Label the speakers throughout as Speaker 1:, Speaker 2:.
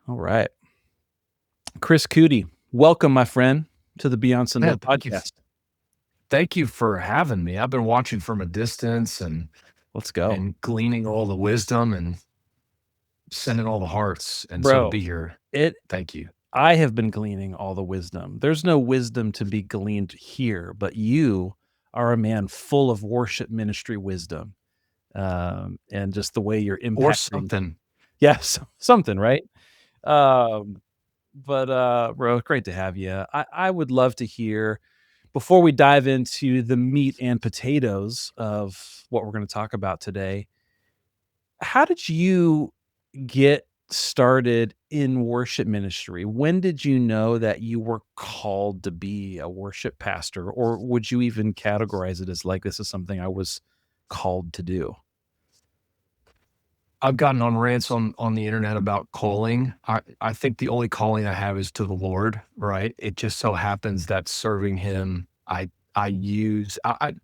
Speaker 1: All right. Chris Kuti, welcome, my friend, to the Beyond Sunday
Speaker 2: Man, thank you.
Speaker 1: podcast.
Speaker 2: Thank you for having me. I've been watching from a distance and
Speaker 1: Let's go.
Speaker 2: gleaning all the wisdom and sending all the hearts. And so to
Speaker 1: Bro,
Speaker 2: be here,
Speaker 1: it
Speaker 2: thank you.
Speaker 1: I have been gleaning all the wisdom. There's no wisdom to be gleaned here, but you are a man full of worship ministry wisdom, and just the way you're
Speaker 2: Or
Speaker 1: impacting.
Speaker 2: something.
Speaker 1: Yes, something, right? Um, but bro, great to have you. I would love to hear before we dive into the meat and potatoes of what we're going to talk about today. How did you get started in worship ministry? When did you know that you were called to be a worship pastor? Or would you even categorize it as like, this is something I was called to do?
Speaker 2: I've gotten on rants on the internet about calling. I think the only calling I have is to the Lord, right? It just so happens that serving him, I use I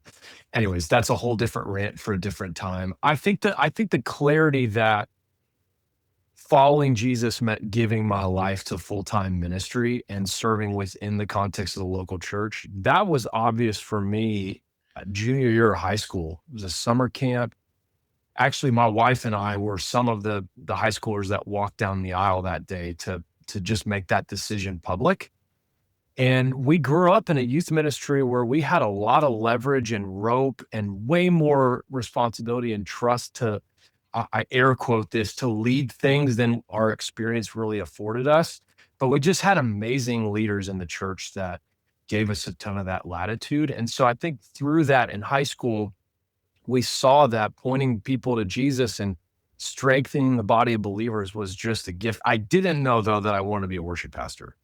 Speaker 2: anyways, that's a whole different rant for a different time. I think the clarity that following Jesus meant giving my life to full-time ministry and serving within the context of the local church. That was obvious for me junior year of high school. It was a summer camp. Actually, my wife and I were some of the high schoolers that walked down the aisle that day to just make that decision public. And we grew up in a youth ministry where we had a lot of leverage and rope and way more responsibility and trust to I air quote this, to lead things than our experience really afforded us. But we just had amazing leaders in the church that gave us a ton of that latitude. And so I think through that in high school, we saw that pointing people to Jesus and strengthening the body of believers was just a gift. I didn't know though that I wanted to be a worship pastor.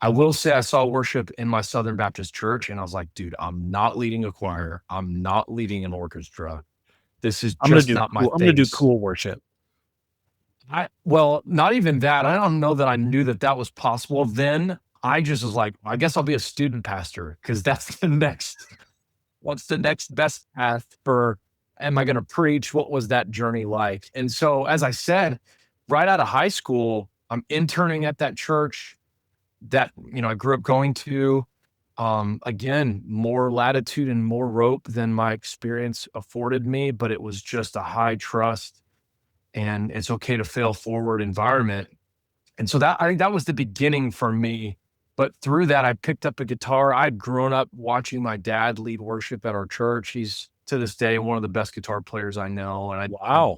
Speaker 2: I will say I saw worship in my Southern Baptist church and I was like, dude, I'm not leading a choir. I'm not leading an orchestra. This is just not my
Speaker 1: I'm gonna do
Speaker 2: things.
Speaker 1: cool worship.
Speaker 2: Well, not even that. I don't know that I knew that that was possible. Then I just was like, I guess I'll be a student pastor because that's the next, what's the next best path for, am I going to preach? What was that journey like? And so, as I said, right out of high school, I'm interning at that church that, I grew up going to. Again, more latitude and more rope than my experience afforded me, but it was just a high trust and it's okay to fail forward environment. And so that I think that was the beginning for me. But through that, I picked up a guitar. I'd grown up watching my dad lead worship at our church. He's to this day one of the best guitar players I know. And I
Speaker 1: Wow.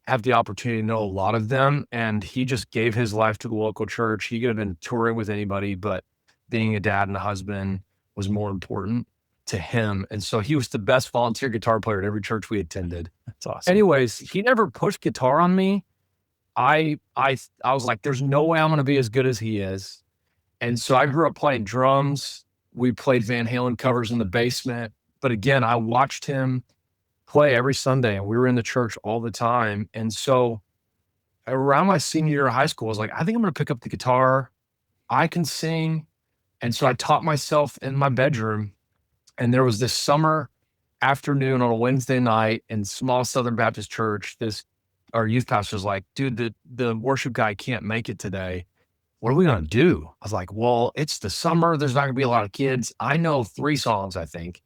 Speaker 2: have the opportunity to know a lot of them. And he just gave his life to the local church. He could have been touring with anybody, but being a dad and a husband was more important to him. And so he was the best volunteer guitar player at every church we attended.
Speaker 1: That's awesome.
Speaker 2: Anyways, he never pushed guitar on me. I was like, there's no way I'm gonna be as good as he is. And so I grew up playing drums. We played Van Halen covers in the basement. But again, I watched him play every Sunday and we were in the church all the time. And so around my senior year of high school, I was like, I think I'm gonna pick up the guitar. I can sing. And so I taught myself in my bedroom. And there was this summer afternoon on a Wednesday night in small Southern Baptist church. This our youth pastor was like, dude, the worship guy can't make it today. What are we gonna do? I was like, well, it's the summer. There's not gonna be a lot of kids. I know 3 songs, I think.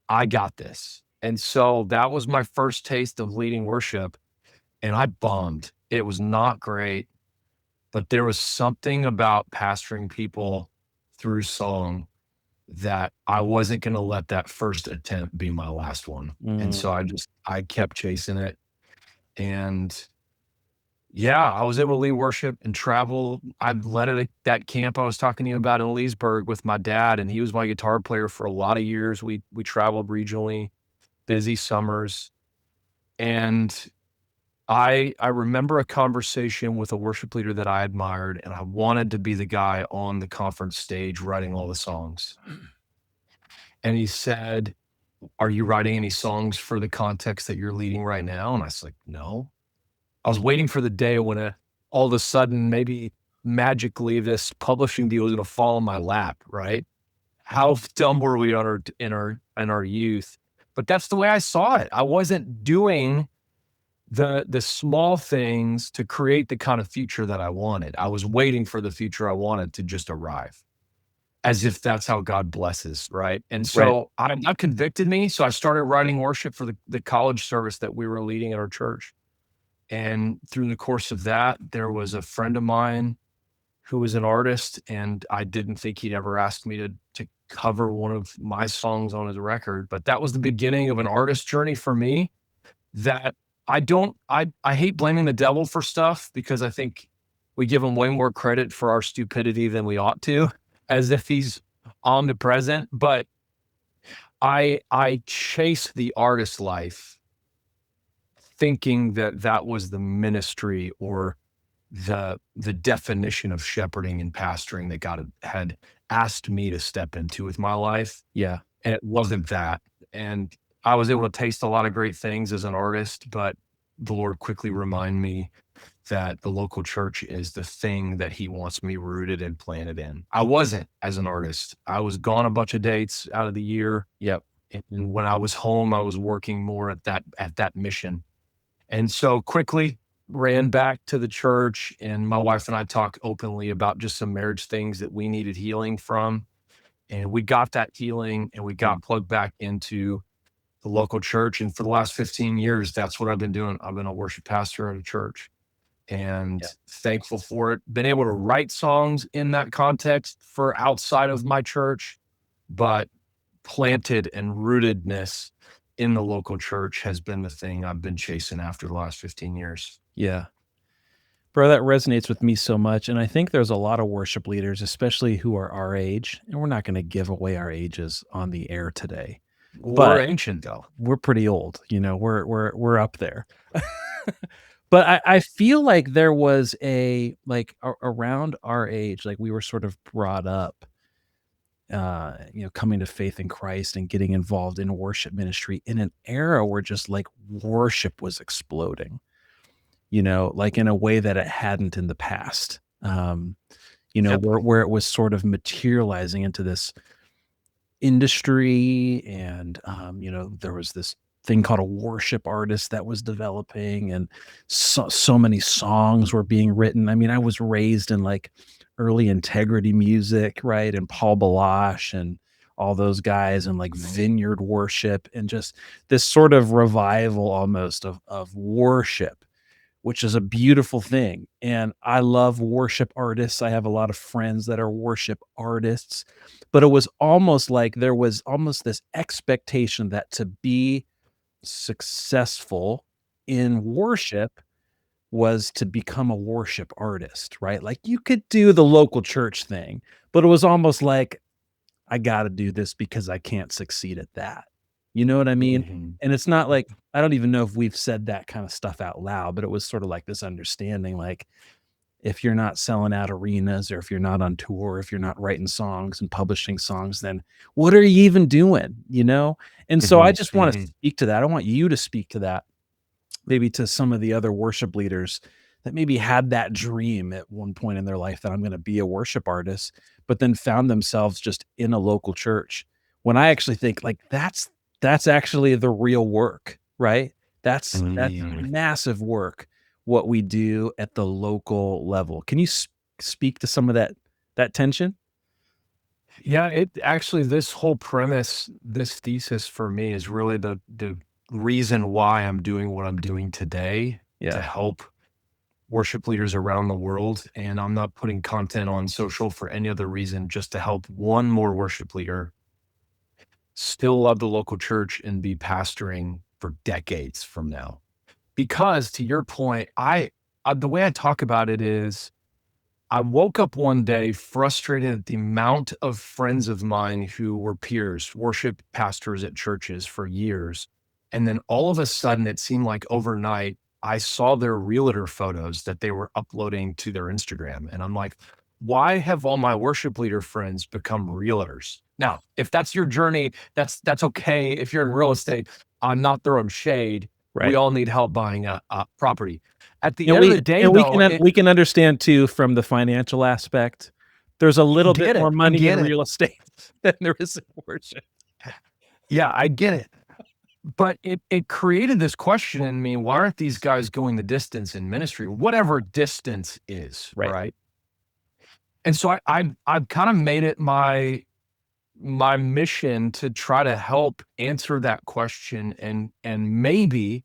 Speaker 2: I got this. And so that was my first taste of leading worship. And I bombed. It was not great, but there was something about pastoring people through song that I wasn't gonna let that first attempt be my last one. And
Speaker 1: Mm.
Speaker 2: so I kept chasing it. And yeah, I was able to lead worship and travel. I led at that camp I was talking to you about in Leesburg with my dad, and he was my guitar player for a lot of years. We traveled regionally, busy summers. And I remember a conversation with a worship leader that I admired, and I wanted to be the guy on the conference stage writing all the songs. And he said, are you writing any songs for the context that you're leading right now? And I was like, no. I was waiting for the day when all of a sudden, maybe magically, this publishing deal was going to fall in my lap, right? How dumb were we in our youth? But that's the way I saw it. I wasn't doing the small things to create the kind of future that I wanted. I was waiting for the future I wanted to just arrive, as if that's how God blesses, right? And
Speaker 1: Right.
Speaker 2: so that convicted me. So I started writing worship for the college service that we were leading at our church. And through the course of that, there was a friend of mine who was an artist, and I didn't think he'd ever ask me to cover one of my songs on his record. But that was the beginning of an artist journey for me that I hate blaming the devil for stuff because I think we give him way more credit for our stupidity than we ought to, as if he's omnipresent. But I chase the artist life thinking that that was the ministry or the definition of shepherding and pastoring that God had asked me to step into with my life,
Speaker 1: Yeah.
Speaker 2: and it wasn't that. And I was able to taste a lot of great things as an artist, but the Lord quickly reminded me that the local church is the thing that He wants me rooted and planted in. I wasn't as an artist. I was gone a bunch of dates out of the year,
Speaker 1: Yep.
Speaker 2: and when I was home, I was working more at that mission. And so quickly ran back to the church, and my wife and I talked openly about just some marriage things that we needed healing from. And we got that healing and we got plugged back into the local church. And for the last 15 years, that's what I've been doing. I've been a worship pastor at a church and
Speaker 1: Yeah.
Speaker 2: thankful for it. Been able to write songs in that context for outside of my church, but planted and rootedness in the local church has been the thing I've been chasing after the last 15 years.
Speaker 1: Yeah. Bro, that resonates with me so much, and I think there's a lot of worship leaders, especially who are our age, and we're not gonna give away our ages on the air today,
Speaker 2: We're
Speaker 1: but
Speaker 2: ancient though.
Speaker 1: we're pretty old, we're up there. But I feel like there was around our age, like, we were sort of brought up, coming to faith in Christ and getting involved in worship ministry in an era where just, like, worship was exploding, like, in a way that it hadn't in the past,
Speaker 2: Yep.
Speaker 1: where it was sort of materializing into this industry and, there was this thing called a worship artist that was developing and so many songs were being written. I mean, I was raised in, like, early Integrity music, right, and Paul Balash and all those guys and, like, vineyard worship and just this sort of revival almost of worship, which is a beautiful thing. And I love worship artists. I have a lot of friends that are worship artists, but it was almost like there was almost this expectation that to be successful in worship was to become a worship artist, right? Like you could do the local church thing, but it was almost like I got to do this because I can't succeed at that. You know what I mean?
Speaker 2: Mhm.
Speaker 1: And it's not like I don't even know if we've said that kind of stuff out loud, but it was sort of like this understanding like if you're not selling out arenas or if you're not on tour, if you're not writing songs and publishing songs, then what are you even doing, you know? And so I
Speaker 2: Mhm.
Speaker 1: just want to
Speaker 2: Mhm.
Speaker 1: speak to that. I want you to speak to that, maybe to some of the other worship leaders that maybe had that dream at one point in their life that I'm going to be a worship artist, but then found themselves just in a local church. When I actually think like that's actually the real work, right? That's
Speaker 2: Mhm.
Speaker 1: massive work what we do at the local level. Can you speak to some of that tension?
Speaker 2: Yeah, it actually this whole premise, this thesis for me is really the reason why I'm doing what I'm doing today to
Speaker 1: Yeah.
Speaker 2: help worship leaders around the world. And I'm not putting content on social for any other reason, just to help one more worship leader still love the local church and be pastoring for decades from now. Because to your point, the way I talk about it is I woke up one day frustrated at the amount of friends of mine who were peers, worship pastors at churches for years. And then all of a sudden, it seemed like overnight, I saw their realtor photos that they were uploading to their Instagram. And I'm like, why have all my worship leader friends become realtors? Now, if that's your journey, that's okay. If you're in real estate, I'm not throwing shade. We
Speaker 1: Right.
Speaker 2: all need help buying a property. At the
Speaker 1: And
Speaker 2: end of the
Speaker 1: we
Speaker 2: day,
Speaker 1: and we
Speaker 2: though,
Speaker 1: can we can understand too from the financial aspect, there's a
Speaker 2: I
Speaker 1: little bit
Speaker 2: get
Speaker 1: more
Speaker 2: it. I
Speaker 1: money in
Speaker 2: get it.
Speaker 1: real estate than there is in worship.
Speaker 2: Yeah, I get it. but it created this question in me, why aren't these guys going the distance in ministry? Whatever distance is,
Speaker 1: Right.
Speaker 2: right? And so I've kind of made it my mission to try to help answer that question and maybe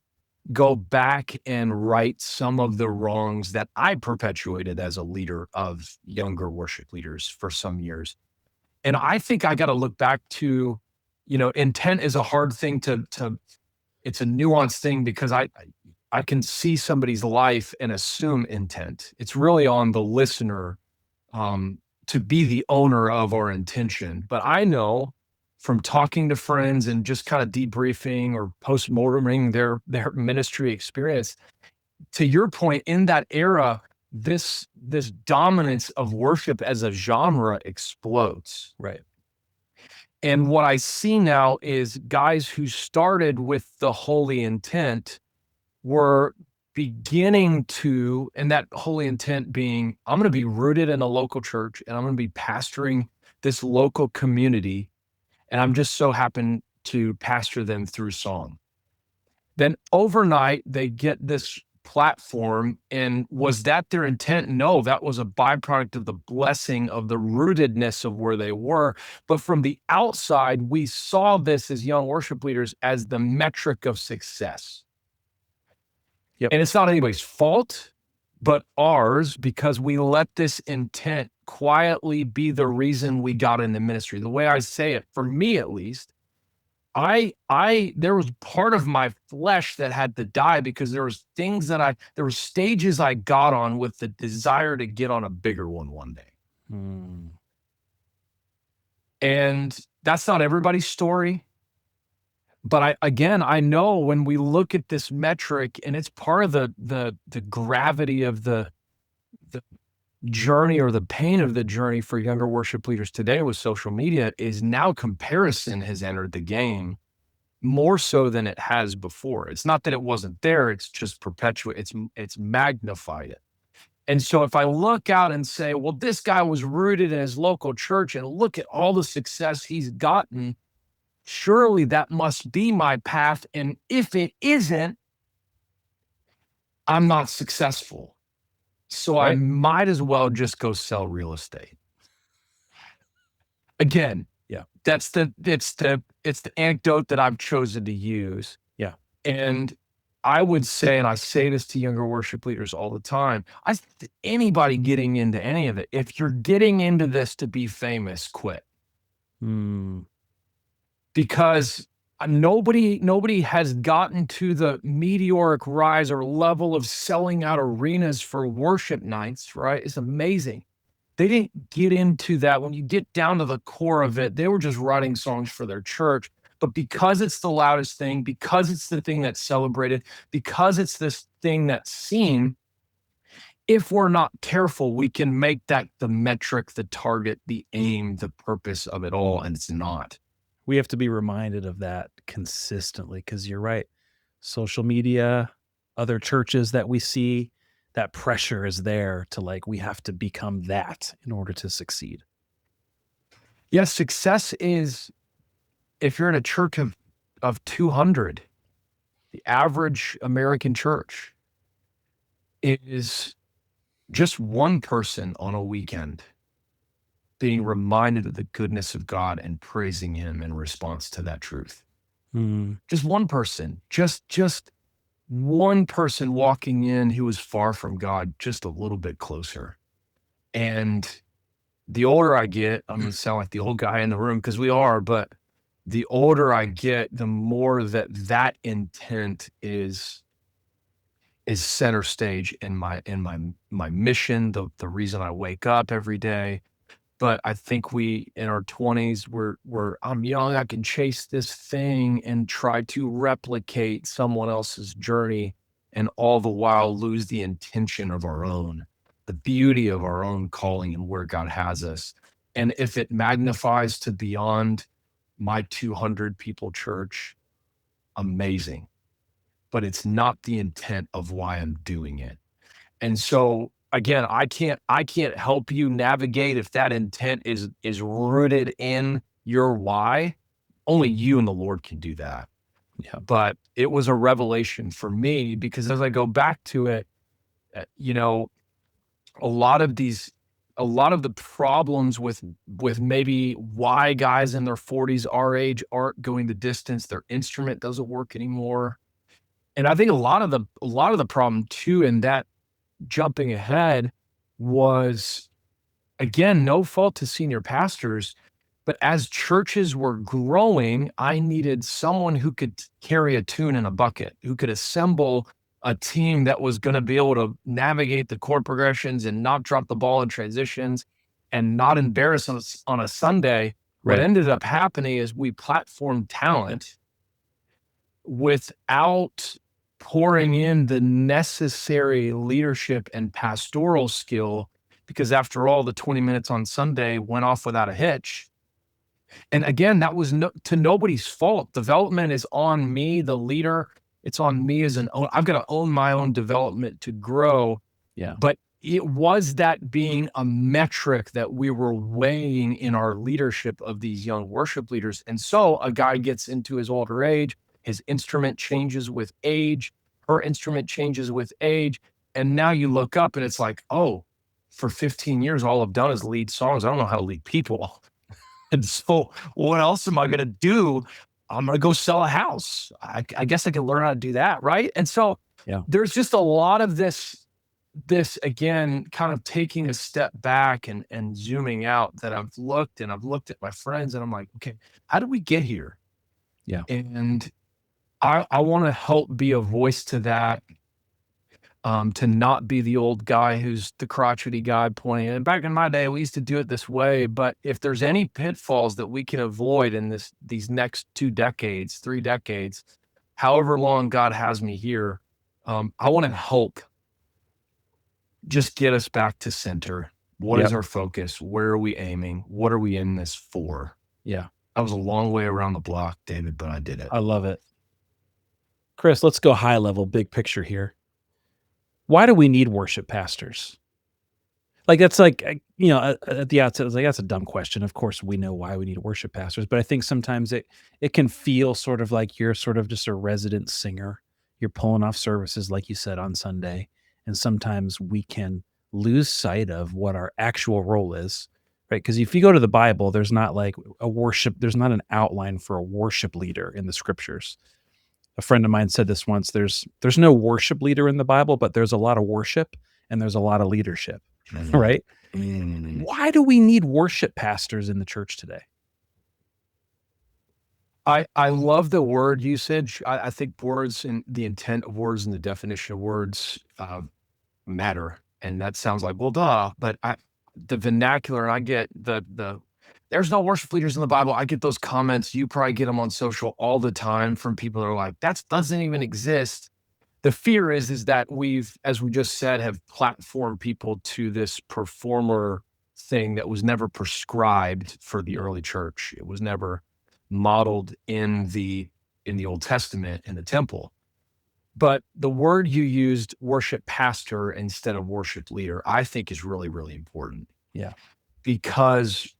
Speaker 2: go back and right some of the wrongs that I perpetuated as a leader of younger worship leaders for some years. And I think I got to look back to, intent is a hard thing to it's a nuanced thing because I can see somebody's life and assume intent. It's really on the listener to be the owner of our intention. But I know from talking to friends and just kind of debriefing or post-morteming their ministry experience, to your point, in that era, this dominance of worship as a genre explodes.
Speaker 1: Right.
Speaker 2: And what I see now is guys who started with the holy intent were beginning to, and that holy intent being, I'm going to be rooted in a local church and I'm going to be pastoring this local community. And I'm just so happen to pastor them through song. Then overnight, they get this platform. And was that their intent? No, that was a byproduct of the blessing of the rootedness of where they were. But from the outside, we saw this as young worship leaders as the metric of success.
Speaker 1: Yep.
Speaker 2: And it's not anybody's fault, but ours, because we let this intent quietly be the reason we got in the ministry. The way I say it, for me at least, there was part of my flesh that had to die because there were stages I got on with the desire to get on a bigger one day.
Speaker 1: Mm.
Speaker 2: And that's not everybody's story. But I know when we look at this metric, and it's part of the gravity of the journey or the pain of the journey for younger worship leaders today with social media, is now comparison has entered the game more so than it has before. It's not that it wasn't there, it's just it's magnified it. And so if I look out and say, well, this guy was rooted in his local church and look at all the success he's gotten, surely that must be my path. And if it isn't, I'm not successful. So I might as well just go sell real estate. Again,
Speaker 1: Yeah.
Speaker 2: it's the anecdote that I've chosen to use.
Speaker 1: Yeah.
Speaker 2: And I would say, and I say this to younger worship leaders all the time, anybody getting into any of it, if you're getting into this to be famous, quit.
Speaker 1: Mm.
Speaker 2: Because nobody has gotten to the meteoric rise or level of selling out arenas for worship nights, right? It's amazing. They didn't get into that. When you get down to the core of it, they were just writing songs for their church. But because it's the loudest thing, because it's the thing that's celebrated, because it's this thing that's seen, if we're not careful, we can make that the metric, the target, the aim, the purpose of it all, and it's not.
Speaker 1: We have to be reminded of that consistently because you're right. Social media, other churches that we see, that pressure is there to we have to become that in order to succeed.
Speaker 2: Yes, success is, if you're in a church of 200, the average American church is just one person on a weekend being reminded of the goodness of God and praising him in response to that truth.
Speaker 1: Mm.
Speaker 2: Just one person, just one person walking in who was far from God, just a little bit closer. And the older I get, I'm going to sound like the old guy in the room because we are, but the older I get, the more that intent is center stage in my mission, the reason I wake up every day. But I think we, in our 20s, I'm young, I can chase this thing and try to replicate someone else's journey, and all the while lose the intention of our own, the beauty of our own calling and where God has us. And if it magnifies to beyond my 200 people church, amazing. But it's not the intent of why I'm doing it. And so again, I can't help you navigate if that intent is rooted in your why. Only you and the Lord can do that.
Speaker 1: Yeah.
Speaker 2: but it was a revelation for me because as I go back to it, you know, a lot of the problems with maybe why guys in their 40s our age aren't going the distance, their instrument doesn't work anymore. And I think a lot of the problem too in that jumping ahead was, again, no fault to senior pastors, but as churches were growing, I needed someone who could carry a tune in a bucket, who could assemble a team that was going to be able to navigate the chord progressions and not drop the ball in transitions and not embarrass us on a Sunday. What
Speaker 1: Right.
Speaker 2: ended up happening is we platformed talent without pouring in the necessary leadership and pastoral skill, because after all, the 20 minutes on Sunday went off without a hitch. And again, that was to nobody's fault. Development is on me, the leader. It's on me as an own. I've got to own my own development to grow.
Speaker 1: Yeah.
Speaker 2: But it was that being a metric that we were weighing in our leadership of these young worship leaders. And so a guy gets into his older age, his instrument changes with age, her instrument changes with age. And now you look up and it's like, oh, for 15 years, all I've done is lead songs. I don't know how to lead people. And so what else am I going to do? I'm going to go sell a house. I guess I can learn how to do that. Right. And so
Speaker 1: Yeah.
Speaker 2: there's just a lot of this again, kind of taking a step back and zooming out that I've looked at my friends and I'm like, okay, how did we get here?
Speaker 1: Yeah.
Speaker 2: And I want to help be a voice to that, to not be the old guy who's the crotchety guy pointing. And back in my day, we used to do it this way. But if there's any pitfalls that we can avoid in these next 2 decades, 3 decades, however long God has me here, I want to help just get us back to center. What is
Speaker 1: Yep.
Speaker 2: our focus? Where are we aiming? What are we in this for?
Speaker 1: Yeah.
Speaker 2: That was a long way around the block, David, but I did it.
Speaker 1: I love it. Chris, let's go high level, big picture here. Why do we need worship pastors? Like that's like at the outset, I was like, that's a dumb question. Of course, we know why we need worship pastors, but I think sometimes it can feel sort of like you're sort of just a resident singer. You're pulling off services, like you said, on Sunday, and sometimes we can lose sight of what our actual role is, right? Because if you go to the Bible, there's not like there's not an outline for a worship leader in the scriptures. A friend of mine said this once. There's no worship leader in the Bible, but there's a lot of worship and there's a lot of leadership. Right? Why do we need worship pastors in the church today?
Speaker 2: I love the word usage. I think words and the intent of words and the definition of words matter. And that sounds like, well, duh. But the vernacular, and I get the there's no worship leaders in the Bible. I get those comments. You probably get them on social all the time from people that are like, that doesn't even exist. The fear is that we've, as we just said, have platformed people to this performer thing that was never prescribed for the early church. It was never modeled in the Old Testament in the temple. But the word you used, worship pastor instead of worship leader, I think is really, really important.
Speaker 1: Yeah.
Speaker 2: Because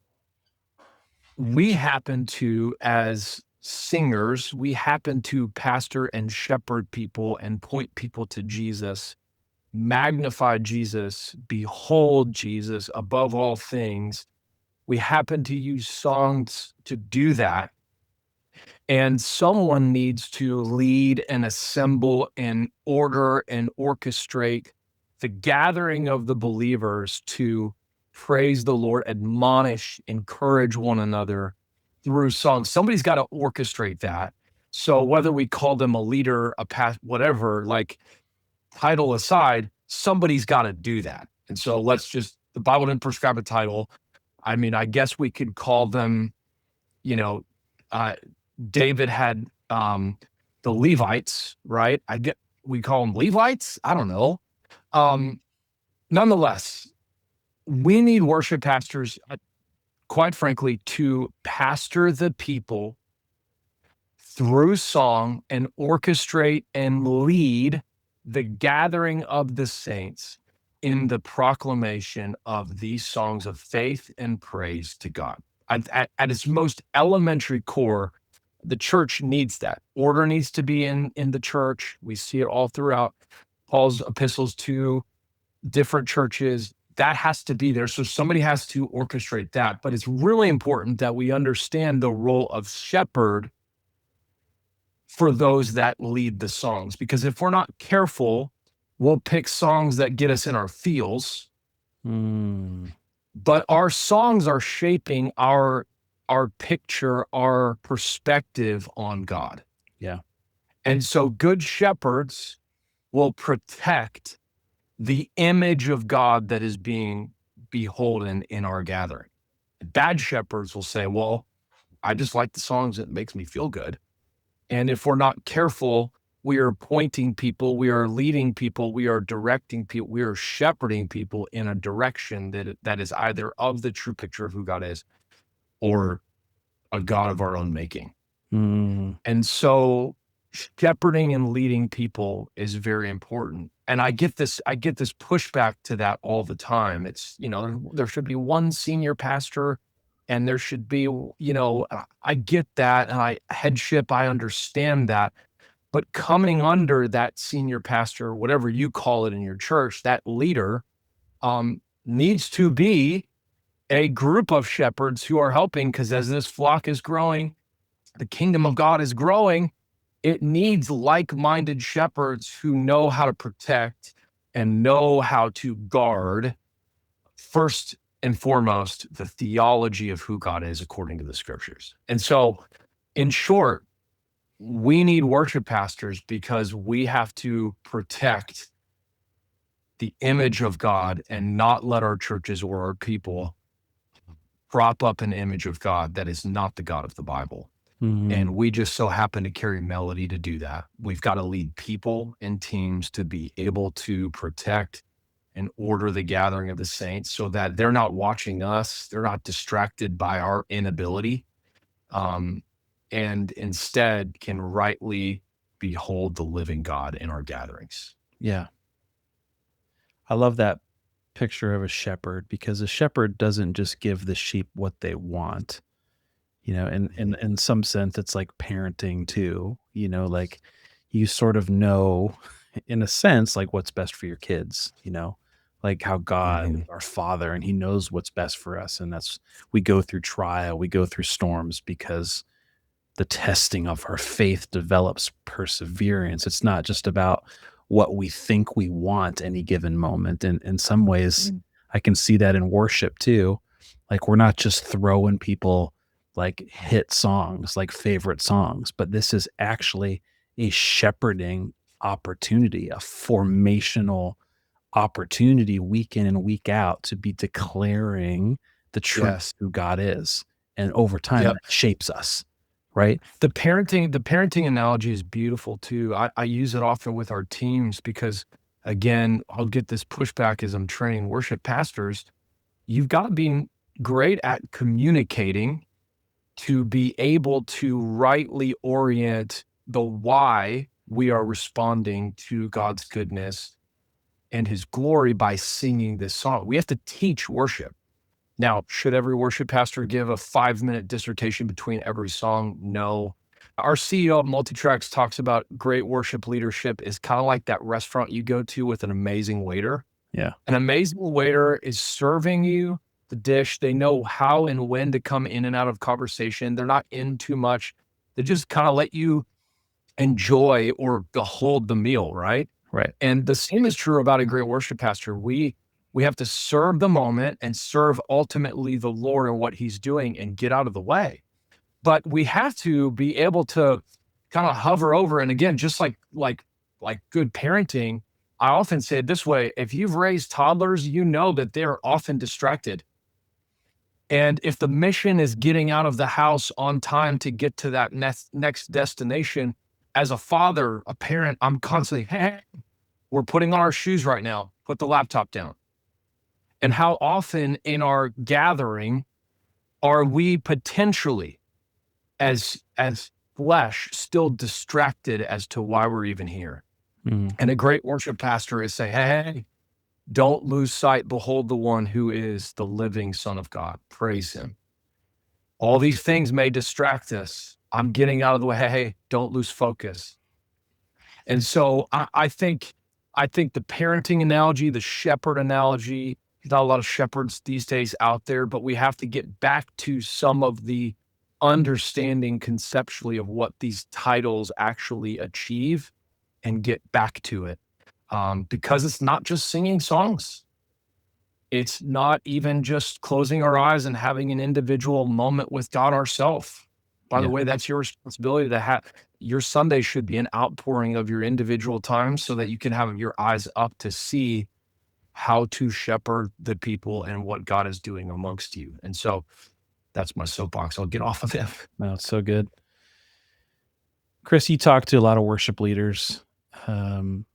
Speaker 2: we happen to, as singers, we happen to pastor and shepherd people and point people to Jesus, magnify Jesus, behold Jesus above all things. We happen to use songs to do that. And someone needs to lead and assemble and order and orchestrate the gathering of the believers to praise the Lord, admonish, encourage one another through songs. Somebody's got to orchestrate that. So whether we call them a leader, a past, whatever, like title aside, somebody's got to do that. And so the Bible didn't prescribe a title. I mean, I guess we could call them, uh, David had the Levites, right? We call them Levites. I don't know. Nonetheless, we need worship pastors, quite frankly, to pastor the people through song and orchestrate and lead the gathering of the saints in the proclamation of these songs of faith and praise to God. At its most elementary core, the church needs that. Order needs to be in the church. We see it all throughout Paul's epistles to different churches. That has to be there. So somebody has to orchestrate that. But it's really important that we understand the role of shepherd for those that lead the songs. Because if we're not careful, we'll pick songs that get us in our feels. But our songs are shaping our picture, our perspective on God.
Speaker 1: Yeah.
Speaker 2: And so good shepherds will protect the image of God that is being beholden in our gathering. Bad shepherds will say, well, I just like the songs that makes me feel good. And if we're not careful, we are pointing people, we are leading people, we are directing people, we are shepherding people in a direction that is either of the true picture of who God is or a God of our own making. And so shepherding and leading people is very important. And I get this pushback to that all the time. It's, there should be one senior pastor and there should be, I get that. And headship, I understand that. But coming under that senior pastor, whatever you call it in your church, that leader needs to be a group of shepherds who are helping, because as this flock is growing, the kingdom of God is growing. It needs like-minded shepherds who know how to protect and know how to guard, first and foremost, the theology of who God is according to the scriptures. And so, in short, we need worship pastors because we have to protect the image of God and not let our churches or our people prop up an image of God that is not the God of the Bible. And we just so happen to carry melody to do that. We've got to lead people and teams to be able to protect and order the gathering of the saints so that they're not watching us. They're not distracted by our inability, and instead can rightly behold the living God in our gatherings.
Speaker 1: Yeah. I love that picture of a shepherd, because a shepherd doesn't just give the sheep what they want. In some sense, it's like parenting too, like you sort of know, in a sense, like what's best for your kids, like how God is our father and he knows what's best for us. And we go through trial, we go through storms because the testing of our faith develops perseverance. It's not just about what we think we want any given moment. And in some ways, I can see that in worship too. Like we're not just throwing people like hit songs, like favorite songs, but this is actually a shepherding opportunity, a formational opportunity week in and week out to be declaring the truth of who God is. And over time, that shapes us, right?
Speaker 2: The parenting analogy is beautiful too. I use it often with our teams because, again, I'll get this pushback as I'm training worship pastors. You've got to be great at communicating to be able to rightly orient the why we are responding to God's goodness and his glory by singing this song. We have to teach worship. Now, should every worship pastor give a 5-minute dissertation between every song? No. Our CEO of Multitracks talks about great worship leadership is kind of like that restaurant you go to with an amazing waiter.
Speaker 1: Yeah.
Speaker 2: An amazing waiter is serving you the dish. They know how and when to come in and out of conversation. They're not in too much. They just kind of let you enjoy or behold the meal, right?
Speaker 1: Right.
Speaker 2: And the same is true about a great worship pastor. We have to serve the moment and serve ultimately the Lord and what he's doing and get out of the way. But we have to be able to kind of hover over. And again, just like good parenting, I often say it this way: if you've raised toddlers, you know that they're often distracted. And if the mission is getting out of the house on time to get to that next destination, as a father, a parent, I'm constantly, hey, we're putting on our shoes right now. Put the laptop down. And how often in our gathering are we potentially, as flesh, still distracted as to why we're even here? And a great worship pastor is saying, hey, don't lose sight. Behold the one who is the living Son of God. Praise him. All these things may distract us. I'm getting out of the way. Hey, don't lose focus. And so I think the parenting analogy, the shepherd analogy, not a lot of shepherds these days out there, but we have to get back to some of the understanding conceptually of what these titles actually achieve and get back to it. Because it's not just singing songs. It's not even just closing our eyes and having an individual moment with God ourself. By the
Speaker 1: Yeah.
Speaker 2: way, that's your responsibility to have. Your Sunday should be an outpouring of your individual time so that you can have your eyes up to see how to shepherd the people and what God is doing amongst you. And so that's my soapbox. I'll get off of it.
Speaker 1: No, it's so good. Chris, you talk to a lot of worship leaders. Um,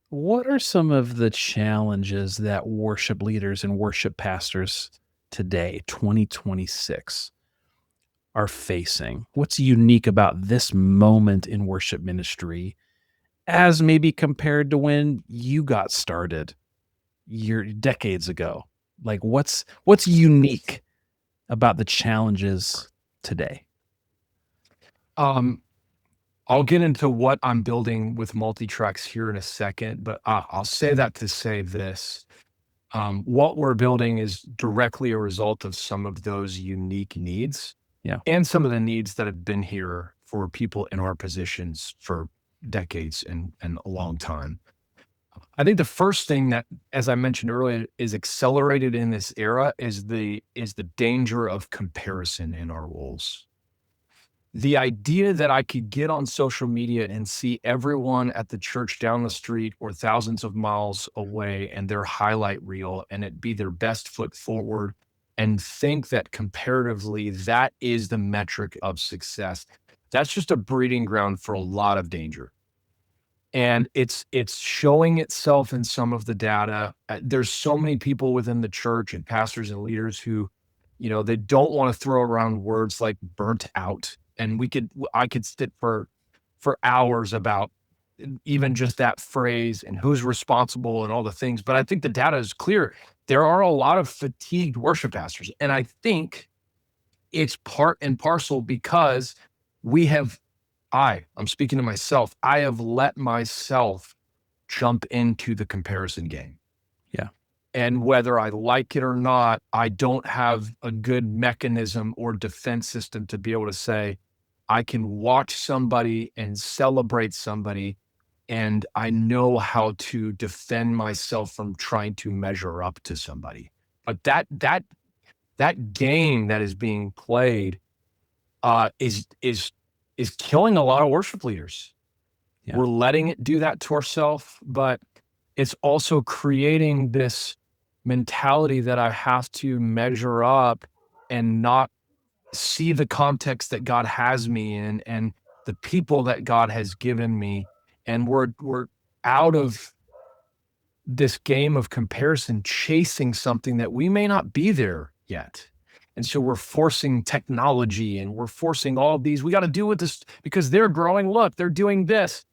Speaker 1: what are some of the challenges that worship leaders and worship pastors today, 2026, are facing? What's unique about this moment in worship ministry as maybe compared to when you got started decades ago? Like what's unique about the challenges today?
Speaker 2: Um, I'll get into what I'm building with multi-tracks here in a second, but I'll say that to say this. What we're building is directly a result of some of those unique needs
Speaker 1: Yeah.
Speaker 2: and some of the needs that have been here for people in our positions for decades and a long time. I think the first thing that, as I mentioned earlier, is accelerated in this era is the danger of comparison in our roles. The idea that I could get on social media and see everyone at the church down the street or thousands of miles away and their highlight reel and it be their best foot forward and think that comparatively that is the metric of success. That's just a breeding ground for a lot of danger. And it's showing itself in some of the data. There's so many people within the church and pastors and leaders who, they don't want to throw around words like burnt out. And I could sit for hours about even just that phrase and who's responsible and all the things. But I think the data is clear. There are a lot of fatigued worship pastors. And I think it's part and parcel because we have I'm speaking to myself. I have let myself jump into the comparison game.
Speaker 1: Yeah.
Speaker 2: And whether I like it or not, I don't have a good mechanism or defense system to be able to say, I can watch somebody and celebrate somebody, and I know how to defend myself from trying to measure up to somebody. But that game that is being played is killing a lot of worship leaders.
Speaker 1: Yeah.
Speaker 2: We're letting it do that to ourselves, but it's also creating this mentality that I have to measure up and not see the context that God has me in and the people that God has given me. And we're out of this game of comparison, chasing something that we may not be there yet. And so we're forcing technology and we're forcing all of these. We got to do with this because they're growing. Look, they're doing this.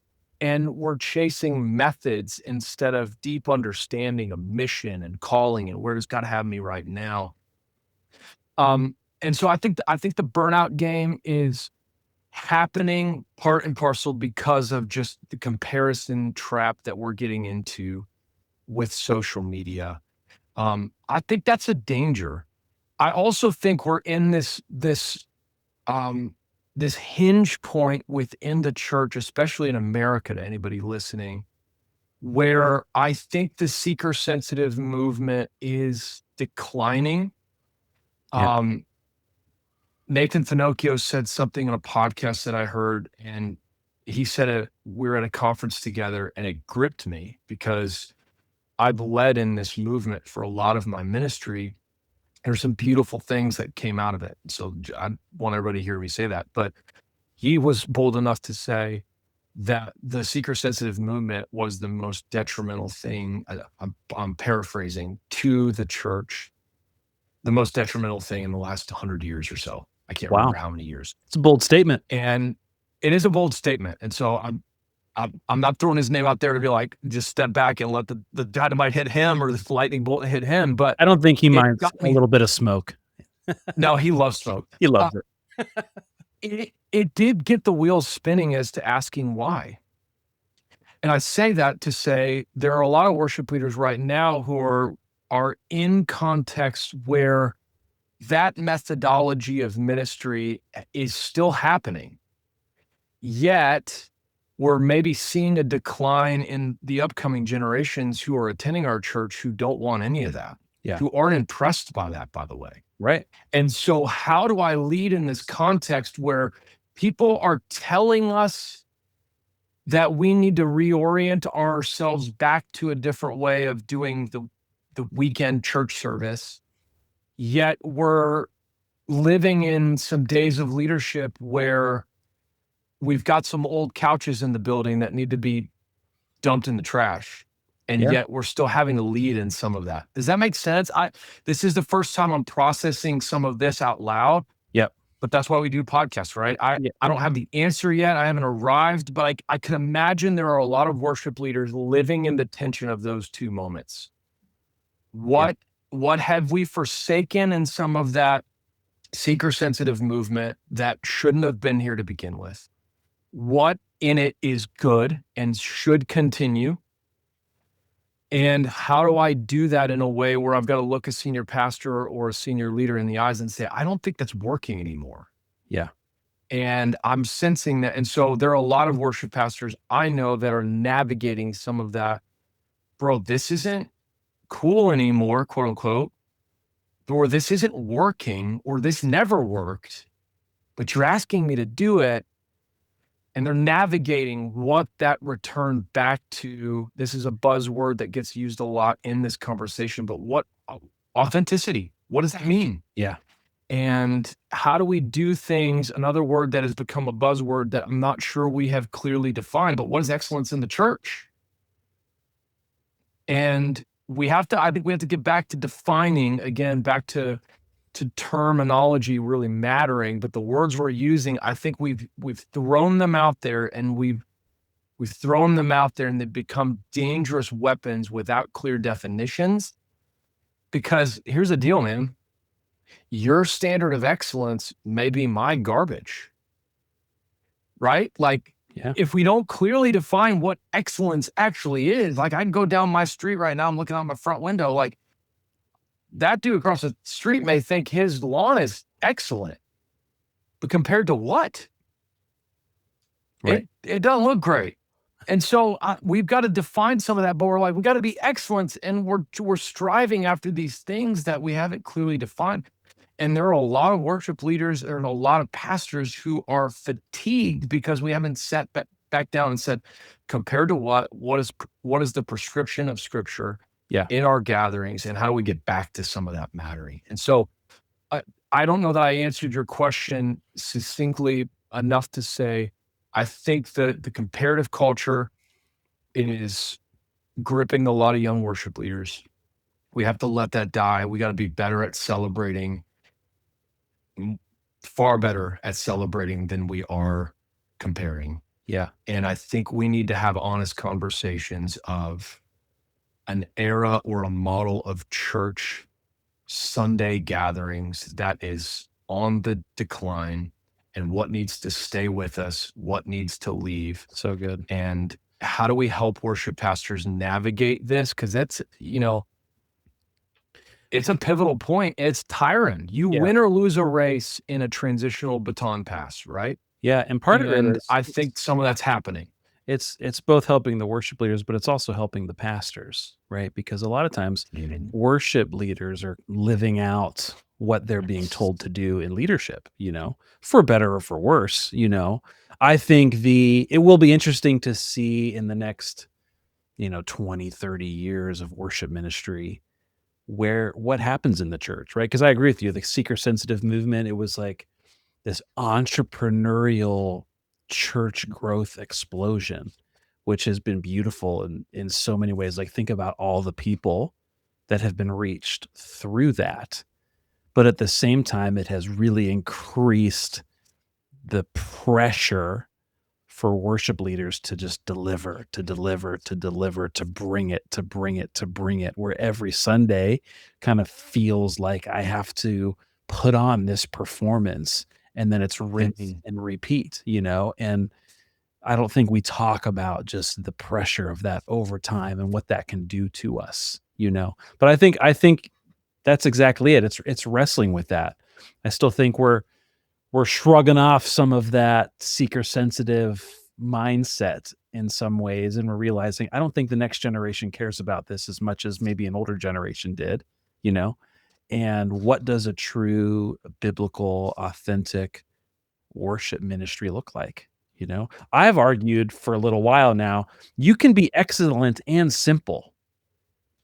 Speaker 2: And we're chasing methods instead of deep understanding of mission and calling and where does God have me right now. And so I think the burnout game is happening part and parcel because of just the comparison trap that we're getting into with social media. I think that's a danger. I also think we're in this hinge point within the church, especially in America, to anybody listening, where I think the seeker sensitive movement is declining.
Speaker 1: Yeah.
Speaker 2: Um, Nathan Finocchio said something on a podcast that I heard, and he said we're at a conference together, and it gripped me because I've led in this movement for a lot of my ministry. There's some beautiful things that came out of it. So I want everybody to hear me say that. But he was bold enough to say that the seeker sensitive movement was the most detrimental thing. I'm paraphrasing to the church, the most detrimental thing in the last 100 years or so. I can't
Speaker 1: Wow.
Speaker 2: remember how many years.
Speaker 1: It's a bold statement.
Speaker 2: And it is a bold statement. And so I'm not throwing his name out there to be like, just step back and let the dynamite hit him or the lightning bolt hit him. But
Speaker 1: I don't think he
Speaker 2: it
Speaker 1: minds
Speaker 2: got
Speaker 1: a
Speaker 2: me.
Speaker 1: little bit of smoke.
Speaker 2: No, he loves smoke.
Speaker 1: He
Speaker 2: Uh,
Speaker 1: loves it.
Speaker 2: it did get the wheels spinning as to asking why. And I say that to say there are a lot of worship leaders right now who are in context where that methodology of ministry is still happening. Yet we're maybe seeing a decline in the upcoming generations who are attending our church who don't want any of that,
Speaker 1: Yeah.
Speaker 2: who aren't impressed by that, by the way.
Speaker 1: Right.
Speaker 2: And so, how do I lead in this context where people are telling us that we need to reorient ourselves back to a different way of doing the weekend church service, yet we're living in some days of leadership where we've got some old couches in the building that need to be dumped in the trash, and
Speaker 1: Yeah.
Speaker 2: yet we're still having to lead in some of that. Does that make sense? This is the first time I'm processing some of this out loud,
Speaker 1: Yep.
Speaker 2: but that's why we do podcasts, right?
Speaker 1: Yeah.
Speaker 2: I don't have the answer yet. I haven't arrived, but I can imagine there are a lot of worship leaders living in the tension of those two moments.
Speaker 1: Yeah.
Speaker 2: What have we forsaken in some of that seeker-sensitive movement that shouldn't have been here to begin with? What in it is good and should continue? And how do I do that in a way where I've got to look a senior pastor or a senior leader in the eyes and say, I don't think that's working anymore.
Speaker 1: Yeah.
Speaker 2: And I'm sensing that. And so there are a lot of worship pastors I know that are navigating some of that. Bro, this isn't cool anymore, quote unquote, or this isn't working, or this never worked, but you're asking me to do it. And they're navigating what that return back to. This is a buzzword that gets used a lot in this conversation, but what authenticity? What does that mean?
Speaker 1: Yeah.
Speaker 2: And how do we do things? Another word that has become a buzzword that I'm not sure we have clearly defined, but what is excellence in the church? And I think we have to get back to defining again, back to terminology really mattering, but the words we're using, I think we've thrown them out there and we've thrown them out there and they've become dangerous weapons without clear definitions. Because here's the deal, man. Your standard of excellence may be my garbage, right? Like, if we don't clearly define what excellence actually is, like I can go down my street right now, I'm looking out my front window, like that dude across the street may think his lawn is excellent, but compared to what?
Speaker 1: Right.
Speaker 2: It doesn't look great. And so we've got to define some of that, but we're like, we got to be excellent. And we're striving after these things that we haven't clearly defined. And there are a lot of worship leaders and a lot of pastors who are fatigued because we haven't sat back down and said, compared to what is the prescription of scripture in our gatherings, and how do we get back to some of that mattering? And so I don't know that I answered your question succinctly enough to say, I think that the comparative culture, it is gripping a lot of young worship leaders. We have to let that die. We got to be better at celebrating, far better at celebrating than we are comparing.
Speaker 1: Yeah.
Speaker 2: And I think we need to have honest conversations of an era or a model of church Sunday gatherings that is on the decline, and what needs to stay with us, what needs to leave.
Speaker 1: So good.
Speaker 2: And how do we help worship pastors navigate this? Because that's, it's a pivotal point. It's tiring. You win or lose a race in a transitional baton pass, right?
Speaker 1: Yeah. And part of it is,
Speaker 2: I think some of that's happening.
Speaker 1: It's both helping the worship leaders, but it's also helping the pastors, right? Because a lot of times worship leaders are living out what they're being told to do in leadership, for better or for worse, I think it will be interesting to see in the next, 20, 30 years of worship ministry, what happens in the church, right? Because I agree with you, the seeker sensitive movement, it was like this entrepreneurial church growth explosion, which has been beautiful in so many ways. Like, think about all the people that have been reached through that. But at the same time, it has really increased the pressure for worship leaders to just deliver, to bring it, where every Sunday kind of feels like I have to put on this performance and then it's rinse
Speaker 2: Mhm.
Speaker 1: and repeat, and I don't think we talk about just the pressure of that over time and what that can do to us. But I think that's exactly it. It's wrestling with that. I still think we're shrugging off some of that seeker sensitive mindset in some ways, and we're realizing I don't think the next generation cares about this as much as maybe an older generation did, you know? And what does a true biblical authentic worship ministry look like? I've argued for a little while now, you can be excellent and simple.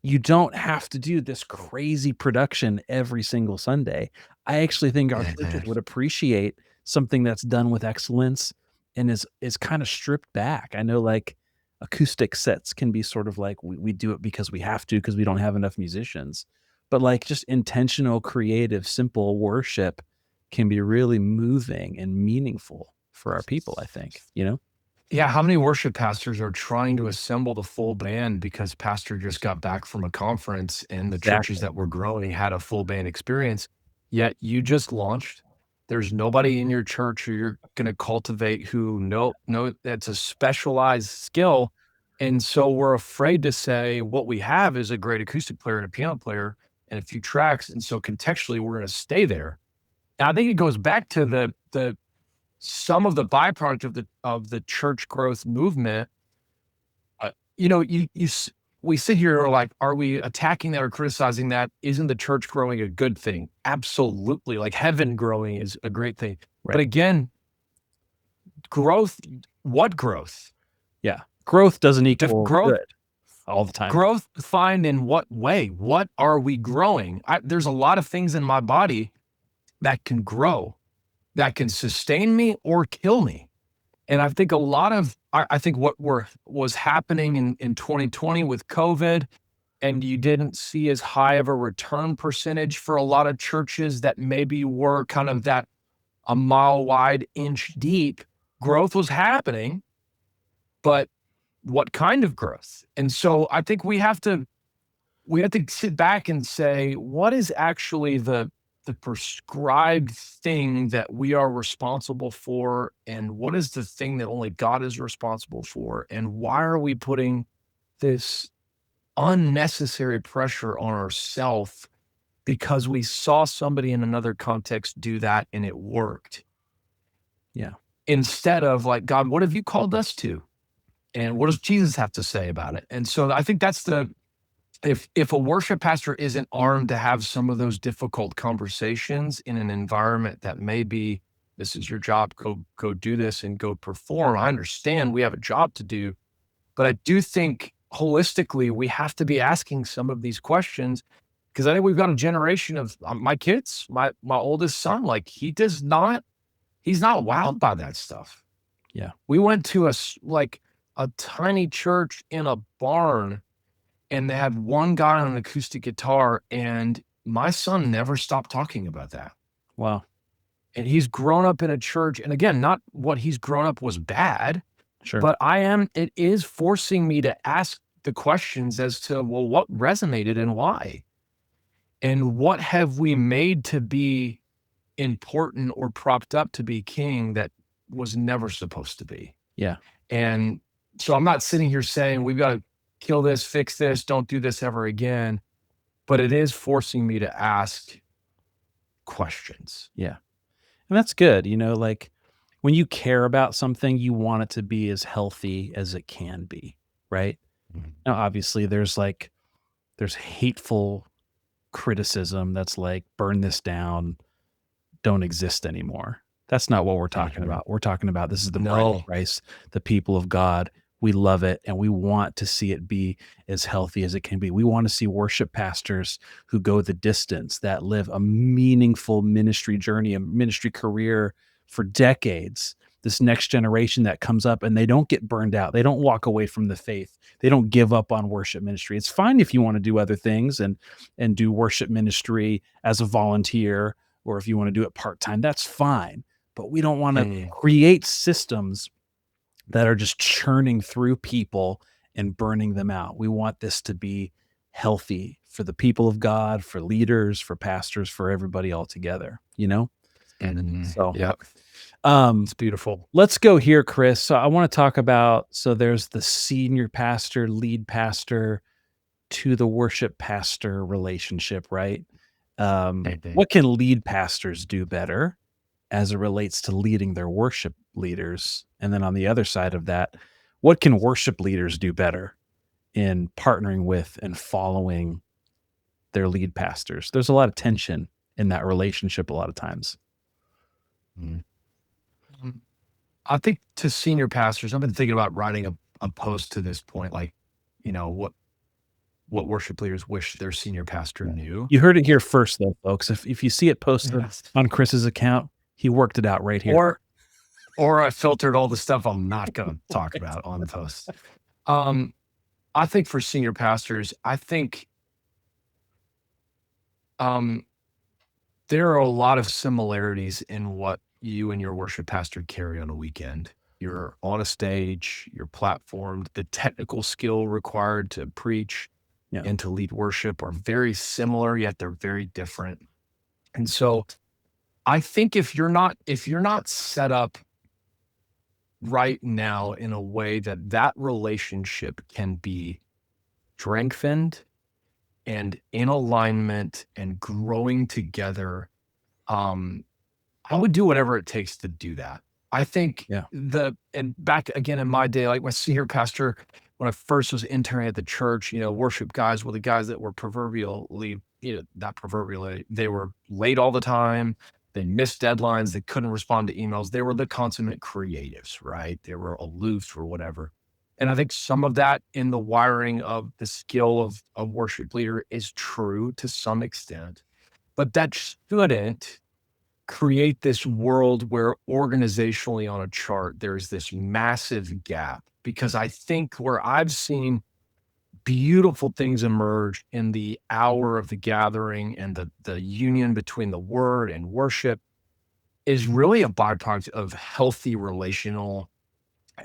Speaker 1: You don't have to do this crazy production every single Sunday. I actually think our churches
Speaker 2: Mhm.
Speaker 1: would appreciate something that's done with excellence and is kinda stripped back. I know, like, acoustic sets can be sort of like we do it because we have to because we don't have enough musicians. But, like, just intentional, creative, simple worship can be really moving and meaningful for our people, I think?
Speaker 2: Yeah, how many worship pastors are trying to assemble the full band because pastor just got back from a conference and the churches
Speaker 1: Exactly.
Speaker 2: that were growing had a full band experience, yet you just launched. There's nobody in your church who you're gonna cultivate who know that's a specialized skill, and so we're afraid to say what we have is a great acoustic player and a piano player and a few tracks, and so contextually, we're gonna stay there. And I think it goes back to the some of the byproduct of the church growth movement, you know, we sit here and are like, are we attacking that or criticizing that? Isn't the church growing a good thing? Absolutely. Like heaven growing is a great thing. But
Speaker 1: Right.
Speaker 2: again, growth, what growth?
Speaker 1: Yeah. Growth doesn't equal
Speaker 2: Growth,
Speaker 1: good all the time.
Speaker 2: growth defined in what way? What are we growing? There's a lot of things in my body that can grow, that can sustain me or kill me. And I think a lot of I think what was happening in 2020 with COVID, and you didn't see as high of a return percentage for a lot of churches that maybe were kind of that a mile wide, inch deep. Growth was happening, but what kind of growth? And so I think we have to sit back and say, what is actually the prescribed thing that we are responsible for, and what is the thing that only God is responsible for, and why are we putting this unnecessary pressure on ourselves because we saw somebody in another context do that and it worked,
Speaker 1: Yeah.
Speaker 2: instead of like, God, what have you called us to, and what does Jesus have to say about it? And so I think that's the if a worship pastor isn't armed to have some of those difficult conversations in an environment that may be, this is your job, go do this and go perform. I understand we have a job to do, but I do think holistically we have to be asking some of these questions because I think we've got a generation of my kids, my oldest son, like he's not wowed by that stuff.
Speaker 1: Yeah.
Speaker 2: We went to like a tiny church in a barn, and they had one guy on an acoustic guitar, and my son never stopped talking about that.
Speaker 1: Wow.
Speaker 2: And he's grown up in a church, and again, not what he's grown up was bad,
Speaker 1: Sure.
Speaker 2: but it is forcing me to ask the questions as to, well, what resonated and why? And what have we made to be important or propped up to be king that was never supposed to be?
Speaker 1: Yeah.
Speaker 2: And so I'm not sitting here saying we've got to kill this, fix this, don't do this ever again. But it is forcing me to ask questions.
Speaker 1: Yeah. And that's good, like, when you care about something, you want it to be as healthy as it can be, right?
Speaker 2: Mhm.
Speaker 1: Now, obviously, there's hateful criticism that's like, "Burn this down, don't exist anymore." That's not what we're talking
Speaker 2: Mhm.
Speaker 1: about. We're talking about this is the bride of
Speaker 2: No.
Speaker 1: Christ, the people of God. We love it, and we want to see it be as healthy as it can be. We wanna see worship pastors who go the distance, that live a meaningful ministry journey, a ministry career for decades. This next generation that comes up, and they don't get burned out. They don't walk away from the faith. They don't give up on worship ministry. It's fine if you wanna do other things and do worship ministry as a volunteer, or if you wanna do it part-time, that's fine. But we don't wanna
Speaker 2: Mm.
Speaker 1: create systems that are just churning through people and burning them out. We want this to be healthy for the people of God, for leaders, for pastors, for everybody all together, you know?
Speaker 2: And
Speaker 1: So,
Speaker 2: yeah,
Speaker 1: um,
Speaker 2: it's beautiful.
Speaker 1: let's go here, Chris. So I want to talk about, so there's the senior pastor, lead pastor to the worship pastor relationship, right?
Speaker 2: Mhm.
Speaker 1: What can lead pastors do better as it relates to leading their worship leaders? And then on the other side of that, what can worship leaders do better in partnering with and following their lead pastors? There's a lot of tension in that relationship a lot of times.
Speaker 2: Mm. I think to senior pastors, I've been thinking about writing a post to this point, like, what worship leaders wish their senior pastor
Speaker 1: Yeah.
Speaker 2: knew.
Speaker 1: You heard it here first, though, folks. If you see it posted
Speaker 2: Yes.
Speaker 1: on Chris's account, he worked it out right here.
Speaker 2: Or or I filtered all the stuff I'm not gonna talk about on the post. Um, I think for senior pastors, I think, um, there are a lot of similarities in what you and your worship pastor carry on a weekend. You're on a stage, you're platformed, the technical skill required to preach
Speaker 1: Yeah.
Speaker 2: and to lead worship are very similar, yet they're very different. And so I think if you're not set up right now in a way that that relationship can be strengthened and in alignment and growing together, um, I would do whatever it takes to do that. I think
Speaker 1: Yeah.
Speaker 2: and back again in my day, like my senior pastor, when I first was interning at the church, worship guys were the guys that were proverbially, not proverbially, they were late all the time. They missed deadlines. They couldn't respond to emails. They were the consummate creatives, right? They were aloof or whatever. And I think some of that in the wiring of the skill of a worship leader is true to some extent, but that shouldn't create this world where organizationally on a chart, there's this massive gap. Because I think where I've seen beautiful things emerge in the hour of the gathering and the union between the word and worship is really a byproduct of healthy relational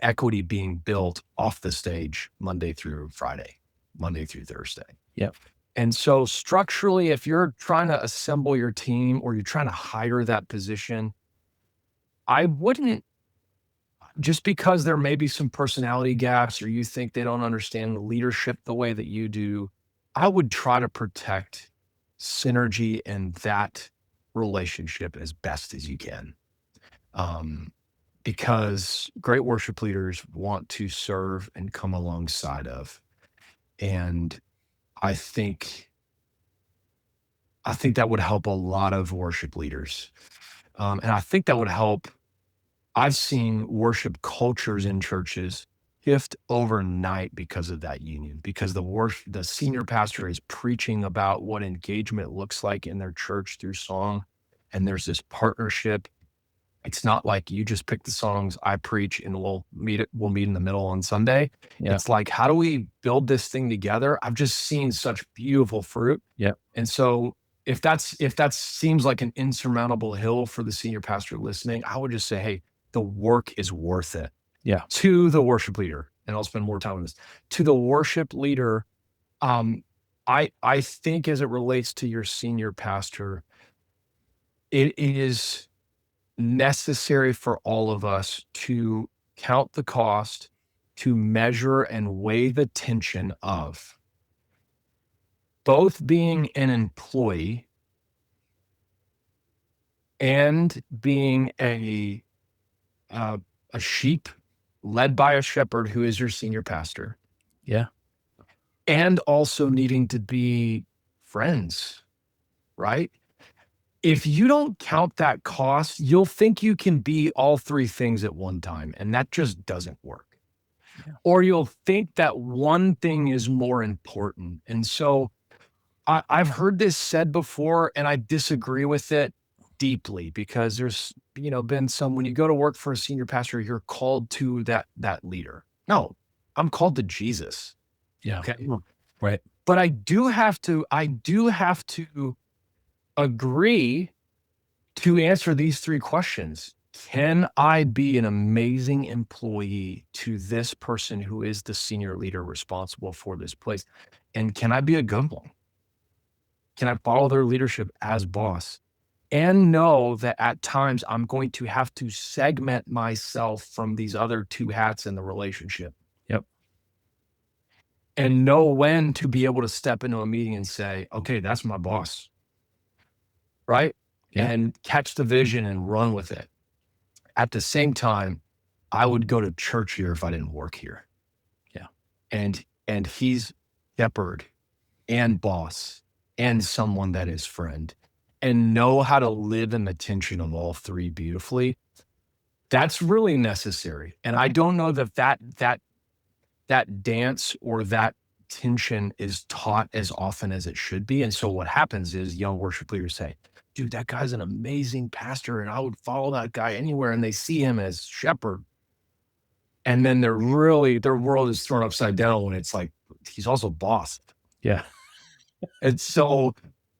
Speaker 2: equity being built off the stage Monday through Friday, Monday through Thursday.
Speaker 1: Yep.
Speaker 2: And so structurally, if you're trying to assemble your team or you're trying to hire that position, I wouldn't, just because there may be some personality gaps or you think they don't understand the leadership the way that you do, I would try to protect synergy and that relationship as best as you can. Um, because great worship leaders want to serve and come alongside of. And I think I think that would help a lot of worship leaders. And I think that would help. I've seen worship cultures in churches shift overnight because of that union, because the senior pastor is preaching about what engagement looks like in their church through song. And there's this partnership. It's not like you just pick the songs, I preach, and we'll meet in the middle on Sunday.
Speaker 1: Yeah.
Speaker 2: It's like, how do we build this thing together? I've just seen such beautiful fruit.
Speaker 1: Yep.
Speaker 2: And so if that seems like an insurmountable hill for the senior pastor listening, I would just say, hey, the work is worth it.
Speaker 1: Yeah.
Speaker 2: To the worship leader, and I'll spend more time on this. To the worship leader, um, I think as it relates to your senior pastor, it is necessary for all of us to count the cost, to measure and weigh the tension of both being an employee and being uh, a sheep led by a shepherd who is your senior pastor,
Speaker 1: Yeah.
Speaker 2: and also needing to be friends, right? If you don't count that cost, you'll think you can be all three things at one time, and that just doesn't work.
Speaker 1: Yeah.
Speaker 2: Or you'll think that one thing is more important. And so I've heard this said before, and I disagree with it deeply because there's, been some when you go to work for a senior pastor, you're called to that leader. No, I'm called to Jesus.
Speaker 1: Yeah.
Speaker 2: Okay.
Speaker 1: Right.
Speaker 2: But I do have to agree to answer these three questions. Can I be an amazing employee to this person who is the senior leader responsible for this place? And can I be a good one? Can I follow their leadership as boss? and know that at times I'm going to have to segment myself from these other 2 hats in the relationship,
Speaker 1: Yep.
Speaker 2: and know when to be able to step into a meeting and say, "Okay, that's my boss," right?
Speaker 1: Yeah.
Speaker 2: And catch the vision and run with it. At the same time, I would go to church here if I didn't work here.
Speaker 1: Yeah.
Speaker 2: And he's shepherd and boss and someone that is friend, and know how to live in the tension of all 3 beautifully. That's really necessary, and I don't know that dance or that tension is taught as often as it should be, and so what happens is young worship leaders say, "Dude, that guy's an amazing pastor, and I would follow that guy anywhere," and they see him as shepherd, and then their world is thrown upside down when it's like, he's also boss.
Speaker 1: Yeah.
Speaker 2: And so,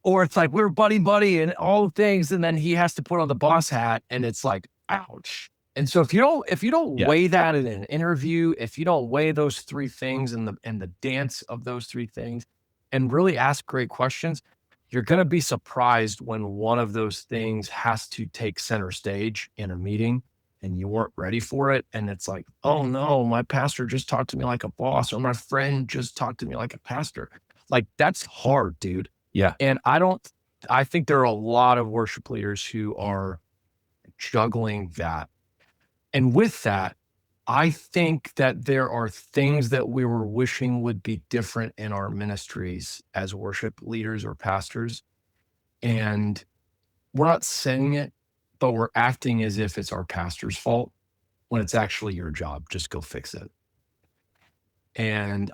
Speaker 2: or it's like we're buddy buddy and all things, and then he has to put on the boss hat, and it's like, ouch. And so if you don't
Speaker 1: Yeah.
Speaker 2: weigh that in an interview, if you don't weigh those 3 things and the dance of those 3 things, and really ask great questions, you're gonna be surprised when one of those things has to take center stage in a meeting and you weren't ready for it. And it's like, oh no, my pastor just talked to me like a boss, or my friend just talked to me like a pastor. Like, that's hard, dude.
Speaker 1: Yeah.
Speaker 2: And I think there are a lot of worship leaders who are juggling that. And with that, I think that there are things that we were wishing would be different in our ministries as worship leaders or pastors. And we're not saying it, but we're acting as if it's our pastor's fault when it's actually your job. Just go fix it. And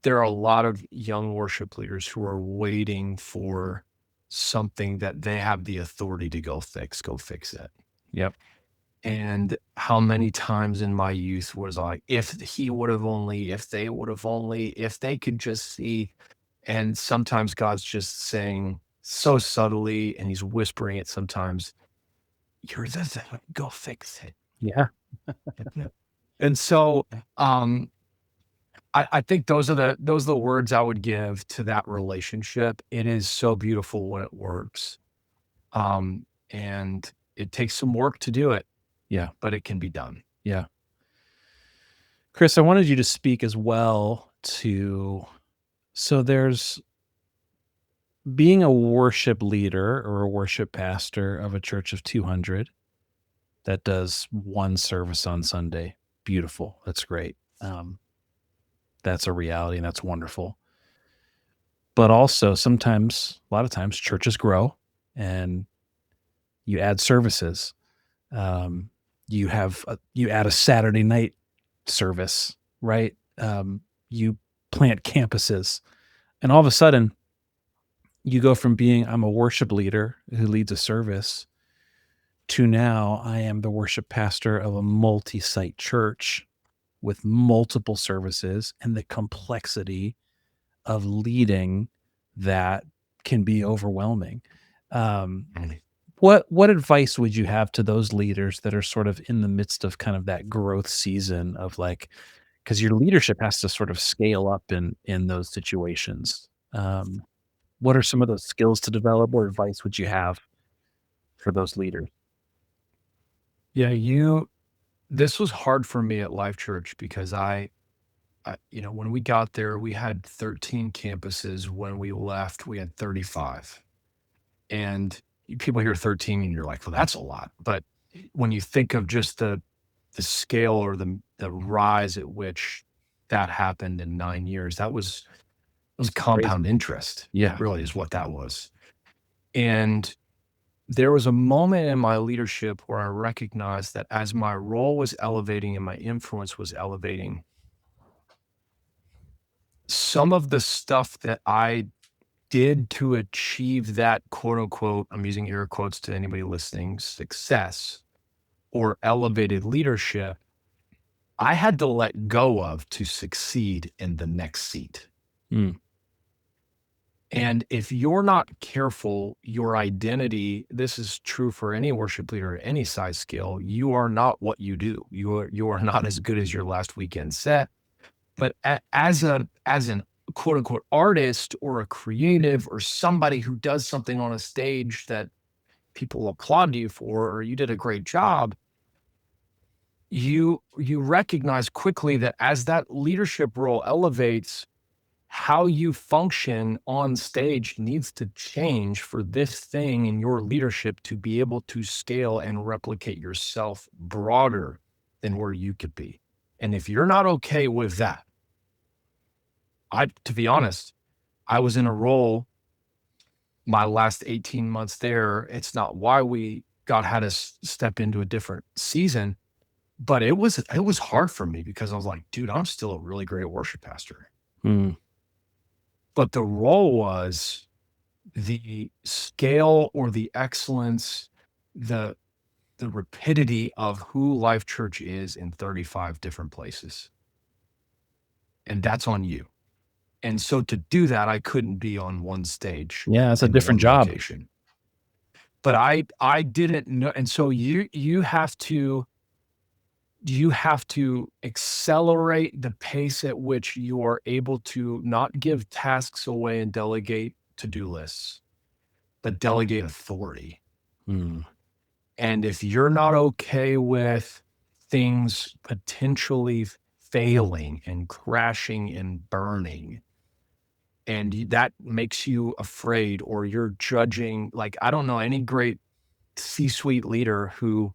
Speaker 2: there are a lot of young worship leaders who are waiting for something that they have the authority to go fix it.
Speaker 1: Yep.
Speaker 2: And how many times in my youth was like, if he would have only, if they would have only, if they could just see. And sometimes God's just saying so subtly, and he's whispering it sometimes, you're the go fix it.
Speaker 1: Yeah.
Speaker 2: And so I think those are the words I would give to that relationship. It is so beautiful when it works. And it takes some work to do it,
Speaker 1: Yeah.
Speaker 2: but it can be done.
Speaker 1: Yeah. Chris, I wanted you to speak as well to so there's being a worship leader or a worship pastor of a church of 200 that does one service on Sunday. Beautiful. That's great. That's a reality and that's wonderful. But also sometimes, a lot of times churches grow and you add services. Um, you add a Saturday night service, right? You plant campuses, and all of a sudden, you go from being I'm a worship leader who leads a service to now I am the worship pastor of a multi-site church with multiple services, and the complexity of leading that can be overwhelming. Um,
Speaker 2: Really.
Speaker 1: what advice would you have to those leaders that are sort of in the midst of kind of that growth season of like, because your leadership has to sort of scale up in those situations. What are some of those skills to develop, or advice would you have for those leaders?
Speaker 2: Yeah, this was hard for me at Life Church because when we got there, we had 13 campuses. When we left, we had 35. And people hear 13 and you're like, well, that's a lot. But when you think of just the scale or the rise at which that happened in 9 years, that was
Speaker 1: Crazy.
Speaker 2: compound interest.
Speaker 1: Yeah.
Speaker 2: Really is what that was. And there was a moment in my leadership where I recognized that as my role was elevating and my influence was elevating, some of the stuff that I did to achieve that quote unquote, I'm using air quotes to anybody listening, success or elevated leadership, I had to let go of to succeed in the next seat.
Speaker 1: Mm.
Speaker 2: And if you're not careful, your identity, this is true for any worship leader, any size scale, you are not what you do. You are not as good as your last weekend set. But as an quote unquote artist or a creative or somebody who does something on a stage that people applaud you for, or you did a great job, you recognize quickly that as that leadership role elevates, how you function on stage needs to change for this thing in your leadership to be able to scale and replicate yourself broader than where you could be. And if you're not okay with that, to be honest, I was in a role my last 18 months there. It's not why God had us step into a different season, but it was hard for me because I was like, dude, I'm still a really great worship pastor.
Speaker 1: Mm.
Speaker 2: But the role was the scale or the excellence, the rapidity of who Life Church is in 35 different places. And that's on you. And so to do that, I couldn't be on one stage
Speaker 1: Yeah, it's a
Speaker 2: in
Speaker 1: different
Speaker 2: one
Speaker 1: job.
Speaker 2: location. But I didn't know, and so you have to accelerate the pace at which you are able to not give tasks away and delegate to-do lists, but delegate authority.
Speaker 1: Mm.
Speaker 2: And if you're not okay with things potentially failing and crashing and burning, and that makes you afraid, or you're judging, like, I don't know any great C-suite leader who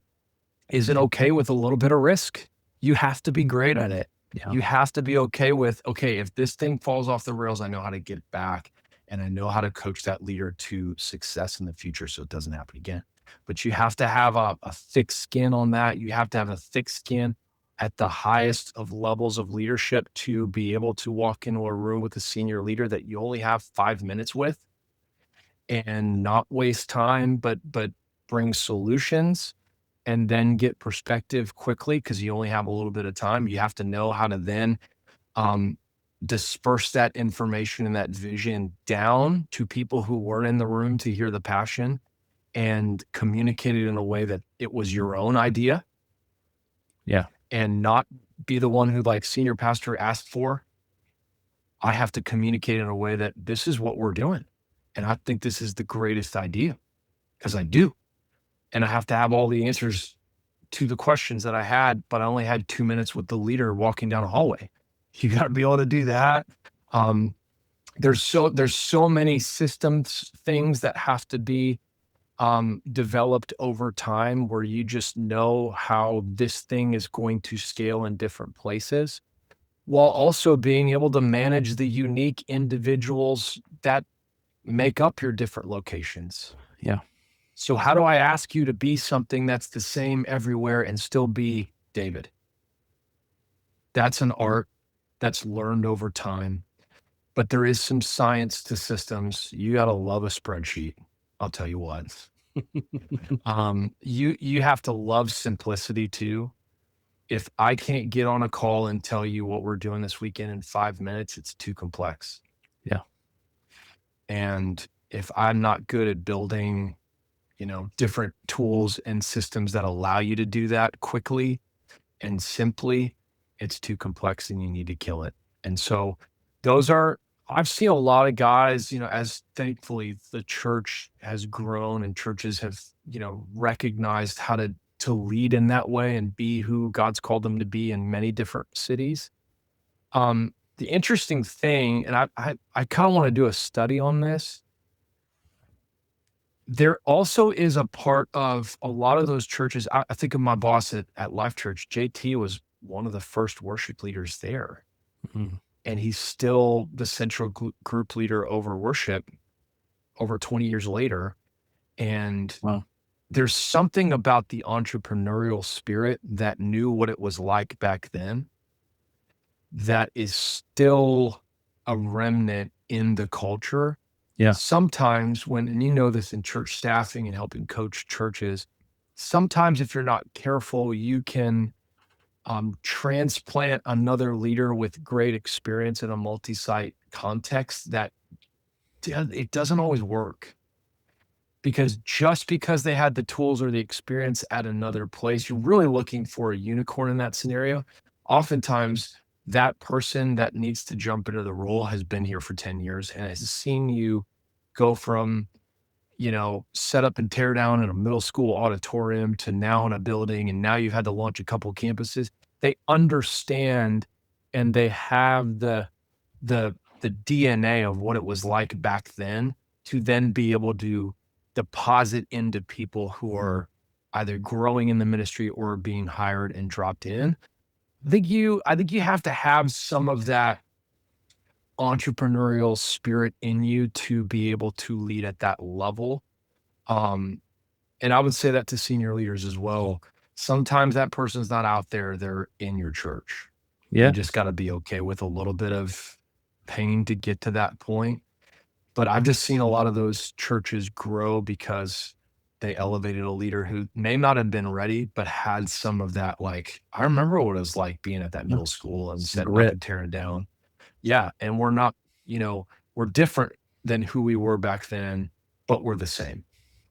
Speaker 2: isn't okay with a little bit of risk. You have to be great at it.
Speaker 1: Yeah.
Speaker 2: You have to be okay with, okay, if this thing falls off the rails, I know how to get back, and I know how to coach that leader to success in the future so it doesn't happen again. But you have to have a thick skin on that. You have to have a thick skin at the highest of levels of leadership to be able to walk into a room with a senior leader that you only have 5 minutes with and not waste time, but bring solutions and then get perspective quickly because you only have a little bit of time. You have to know how to then disperse that information and that vision down to people who weren't in the room to hear the passion and communicate it in a way that it was your own idea.
Speaker 1: Yeah.
Speaker 2: And not be the one who, like, senior pastor asked for. I have to communicate in a way that this is what we're doing. And I think this is the greatest idea because I do. And I have to have all the answers to the questions that I had, but I only had 2 minutes with the leader walking down a hallway. You got to be able to do that. There's so many systems things that have to be developed over time where you just know how this thing is going to scale in different places, while also being able to manage the unique individuals that make up your different locations.
Speaker 1: Yeah.
Speaker 2: So how do I ask you to be something that's the same everywhere and still be David? That's an art that's learned over time, but there is some science to systems. You got to love a spreadsheet. I'll tell you what. You have to love simplicity too. If I can't get on a call and tell you what we're doing this weekend in 5 minutes, it's too complex.
Speaker 1: Yeah.
Speaker 2: And if I'm not good at building, different tools and systems that allow you to do that quickly and simply, it's too complex and you need to kill it. And so I've seen a lot of guys, as thankfully the church has grown and churches have, recognized how to lead in that way and be who God's called them to be in many different cities. The interesting thing, and I kind of want to do a study on this. There also is a part of a lot of those churches. I think of my boss at Life Church. JT was one of the first worship leaders there.
Speaker 1: Mm.
Speaker 2: And he's still the central group leader over worship over 20 years later. And
Speaker 1: Wow.
Speaker 2: there's something about the entrepreneurial spirit that knew what it was like back then that is still a remnant in the culture.
Speaker 1: Yeah.
Speaker 2: Sometimes and you know this in church staffing and helping coach churches, sometimes if you're not careful, you can transplant another leader with great experience in a multi-site context that it doesn't always work. Because just because they had the tools or the experience at another place, you're really looking for a unicorn in that scenario. Oftentimes, that person that needs to jump into the role has been here for 10 years and has seen you go from, set up and tear down in a middle school auditorium to now in a building, and now you've had to launch a couple campuses. They understand and they have the DNA of what it was like back then to then be able to deposit into people who are either growing in the ministry or being hired and dropped in. I think you have to have some of that entrepreneurial spirit in you to be able to lead at that level. Um, and I would say that to senior leaders as well. Sometimes that person's not out there, they're in your church. You
Speaker 1: Yeah.
Speaker 2: just got to be okay with a little bit of pain to get to that point. But I've just seen a lot of those churches grow because they elevated a leader who may not have been ready, but had some of that. Like, I remember what it was like being at that
Speaker 1: Yeah.
Speaker 2: middle school and
Speaker 1: Some
Speaker 2: setting up
Speaker 1: grit.
Speaker 2: and tearing down. Yeah, and we're not, we're different than who we were back then, but we're the same.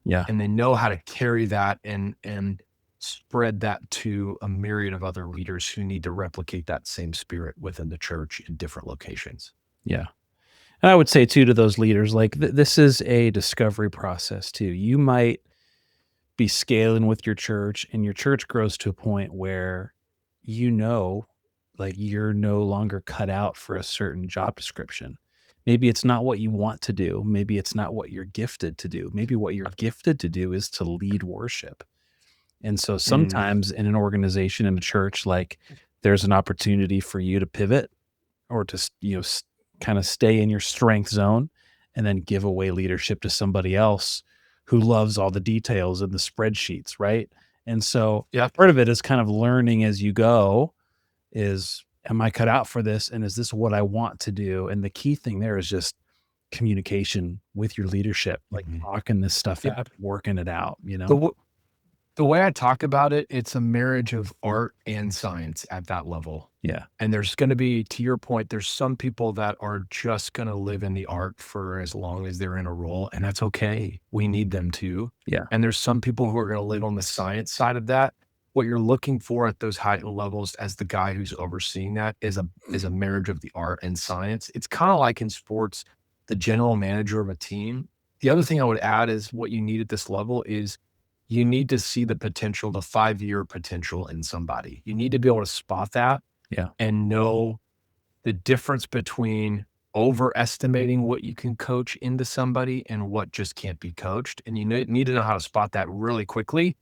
Speaker 1: Yeah.
Speaker 2: And they know how to carry that and spread that to a myriad of other leaders who need to replicate that same spirit within the church in different locations.
Speaker 1: Yeah. And I would say too to those leaders, like this is a discovery process too. You might be scaling with your church and your church grows to a point where you know like you're no longer cut out for a certain job description. Maybe it's not what you want to do. Maybe it's not what you're gifted to do. Maybe what you're gifted to do is to lead worship. And so
Speaker 2: Mm,
Speaker 1: sometimes in an organization, in a church, like there's an opportunity for you to pivot or to, kind of stay in your strength zone and then give away leadership to somebody else who loves all the details and the spreadsheets. Right. And so
Speaker 2: yep.
Speaker 1: part of it is kind of learning as you go is, am I cut out for this? And is this what I want to do? And the key thing there is just communication with your leadership, like
Speaker 2: Mhm.
Speaker 1: talking this stuff
Speaker 2: Yeah.
Speaker 1: out, working it out,
Speaker 2: The, w- the way I talk about it, it's a marriage of art and science at that level.
Speaker 1: Yeah.
Speaker 2: And there's going to be, to your point, there's some people that are just going to live in the art for as long as they're in a role, and that's okay. We need them to.
Speaker 1: Yeah.
Speaker 2: And there's some people who are going to live on the science side of that. What you're looking for at those high levels as the guy who's overseeing that is a marriage of the art and science. It's kind of like in sports, the general manager of a team. The other thing I would add is what you need at this level is you need to see the potential, the 5-year potential in somebody. You need to be able to spot that
Speaker 1: Yeah.
Speaker 2: and know the difference between overestimating what you can coach into somebody and what just can't be coached. And you need to know how to spot that really quickly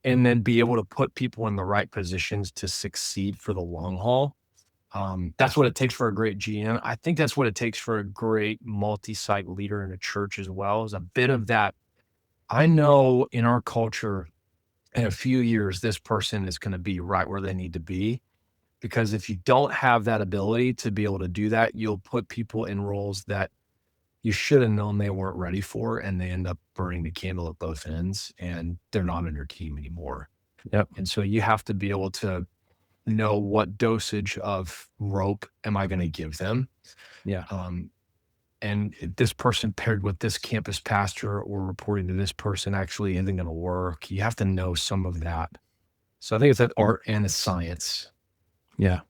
Speaker 2: and then be able to put people in the right positions to succeed for the long haul. That's what it takes for a great GM. I think that's what it takes for a great multi-site leader in a church as well, is a bit of that. I know in our culture, in a few years, this person is going to be right where they need to be. Because if you don't have that ability to be able to do that, you'll put people in roles that you should have known they weren't ready for, and they end up burning the candle at both ends, and they're not on your team anymore.
Speaker 1: Yep.
Speaker 2: And so you have to be able to know what dosage of rope am I going to give them.
Speaker 1: Yeah.
Speaker 2: Um, and this person paired with this campus pastor or reporting to this person actually isn't going to work. You have to know some of that. So I think it's an art and a science.
Speaker 1: Yeah.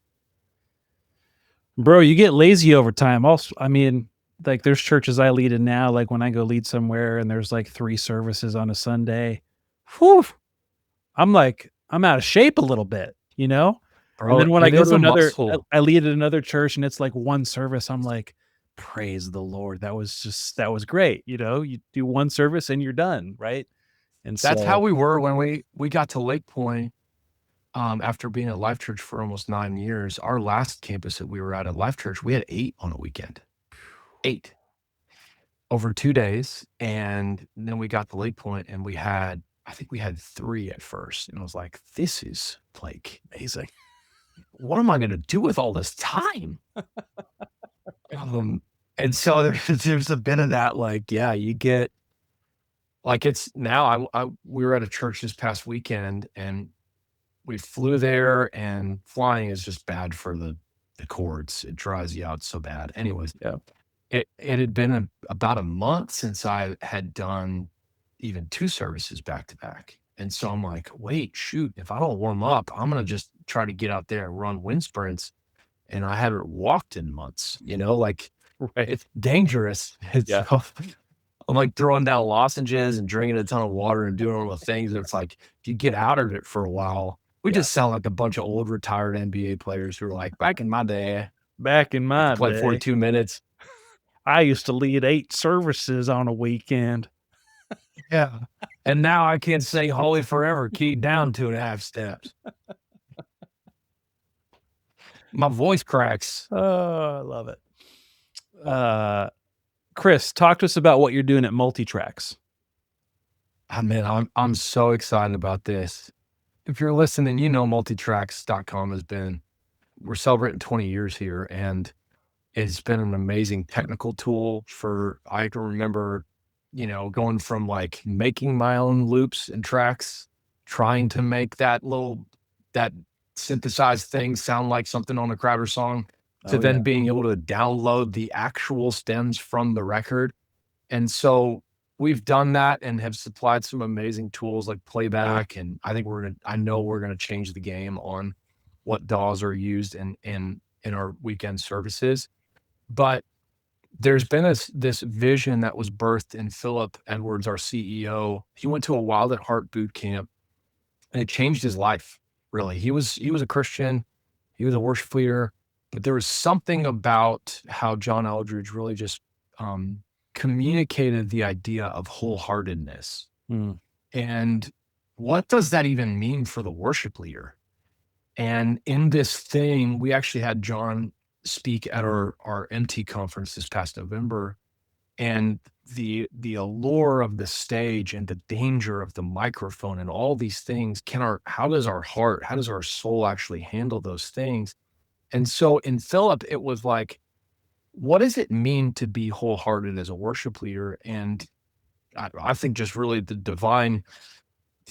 Speaker 1: Bro, you get lazy over time. Also, I mean, like there's churches I lead in now, like when I go lead somewhere and there's like 3 services on a Sunday, whew, I'm like, I'm out of shape a little bit, you know? And
Speaker 2: Bro,
Speaker 1: then when I
Speaker 2: it
Speaker 1: go
Speaker 2: is
Speaker 1: to
Speaker 2: a
Speaker 1: another
Speaker 2: muscle.
Speaker 1: I lead at another church and it's like 1 service, I'm like, praise the Lord. That was great. You do 1 service and you're done, right? And
Speaker 2: That's how
Speaker 1: so
Speaker 2: we were when we got to LakePoint, after being at Life Church for almost 9 years. Our last campus that we were at Life Church, we had 8 on a weekend. 8 over 2 days, and then we got to LakePoint, and I think we had 3 at first, and I was like, "This is, like,
Speaker 1: amazing.
Speaker 2: what am I gonna do with all this time?" And so there's a bit of that, like, yeah, you get like, it's now we were at a church this past weekend, and we flew there, and flying is just bad for the cords. It dries you out so bad. Anyways,
Speaker 1: Yeah.
Speaker 2: it had been about a month since I had done even 2 services back to back. And so I'm like, wait, shoot, if I don't warm up, I'm gonna just try to get out there and run wind sprints. And I haven't walked in months, like
Speaker 1: Right.
Speaker 2: it's dangerous. It's
Speaker 1: Yeah.
Speaker 2: so I'm like throwing down lozenges and drinking a ton of water and doing all the things. And it's like, if you get out of it for a while, we
Speaker 1: Yeah.
Speaker 2: just sound like a bunch of old retired NBA players who are like, back in my day,
Speaker 1: Back in
Speaker 2: I
Speaker 1: my
Speaker 2: could play
Speaker 1: day,
Speaker 2: 42 minutes.
Speaker 1: I used to lead 8 services on a weekend.
Speaker 2: Yeah. And now I can't say holy forever, key down 2.5 steps. My voice cracks.
Speaker 1: Oh, I love it. Chris, talk to us about what you're doing at Multitracks.
Speaker 2: Oh, man, I'm so excited about this. If you're listening, you know multitracks.com has been we're celebrating 20 years here, and it's been an amazing technical tool for I can remember, going from like making my own loops and tracks, trying to make that synthesized thing sound like something on a Crowder song, to
Speaker 1: Oh, yeah.
Speaker 2: then being able to download the actual stems from the record. And so we've done that and have supplied some amazing tools like playback. And I know we're gonna change the game on what DAWs are used in our weekend services. But there's been this vision that was birthed in Philip Edwards, our CEO. He went to a Wild at Heart boot camp and it changed his life, really. He was a Christian, he was a worship leader, but there was something about how John Eldridge really just communicated the idea of wholeheartedness.
Speaker 1: Mm.
Speaker 2: And what does that even mean for the worship leader? And in this thing, we actually had John speak at our MT conference this past November, and the allure of the stage and the danger of the microphone and all these things, how does our heart, how does our soul actually handle those things? And so in Philip, it was like, what does it mean to be wholehearted as a worship leader? And I think just really the divine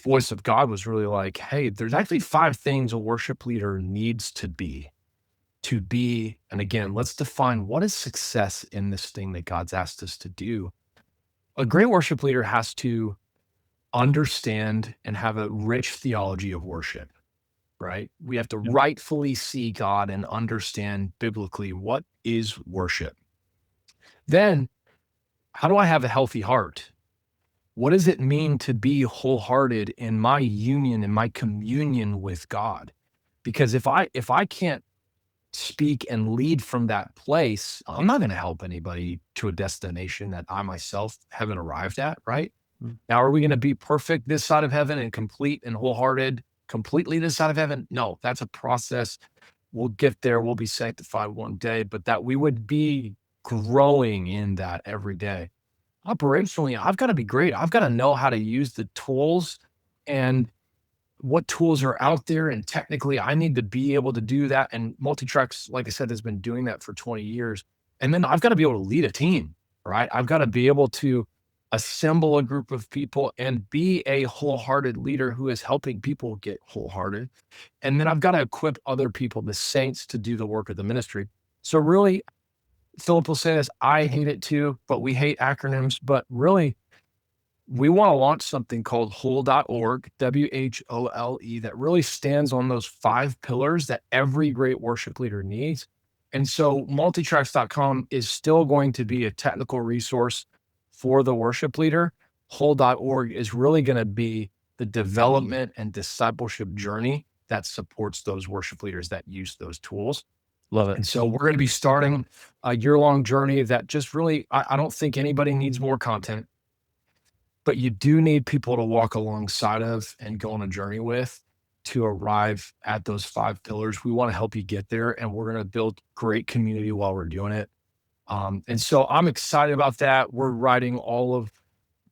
Speaker 2: voice of God was really like, hey, there's actually 5 things a worship leader needs to be. And again, let's define what is success in this thing that God's asked us to do. A great worship leader has to understand and have a rich theology of worship, right? We have to
Speaker 1: Yep.
Speaker 2: rightfully see God and understand biblically what is worship. Then, how do I have a healthy heart? What does it mean to be wholehearted in my union and my communion with God? Because if I can't speak and lead from that place, I'm not going to help anybody to a destination that I myself haven't arrived at, right?
Speaker 1: Mm.
Speaker 2: Now, are we going to be perfect this side of heaven and complete and wholehearted completely this side of heaven? No, that's a process. We'll get there. We'll be sanctified one day, but that we would be growing in that every day. Operationally, I've got to be great. I've got to know how to use the tools and what tools are out there. And technically, I need to be able to do that. And Multitracks, like I said, has been doing that for 20 years. And then I've got to be able to lead a team, right? I've got to be able to assemble a group of people and be a wholehearted leader who is helping people get wholehearted. And then I've got to equip other people, the saints, to do the work of the ministry. So really, Philip will say this, I hate it too, but we hate acronyms. But really, we want to launch something called whole.org, WHOLE, that really stands on those 5 pillars that every great worship leader needs. And so multitracks.com is still going to be a technical resource for the worship leader. Whole.org is really going to be the development and discipleship journey that supports those worship leaders that use those tools.
Speaker 1: Love it.
Speaker 2: And so we're going to be starting a year-long journey that just really, I don't think anybody needs more content, but you do need people to walk alongside of and go on a journey with to arrive at those 5 pillars. We want to help you get there, and we're going to build great community while we're doing it. And so I'm excited about that. We're writing all of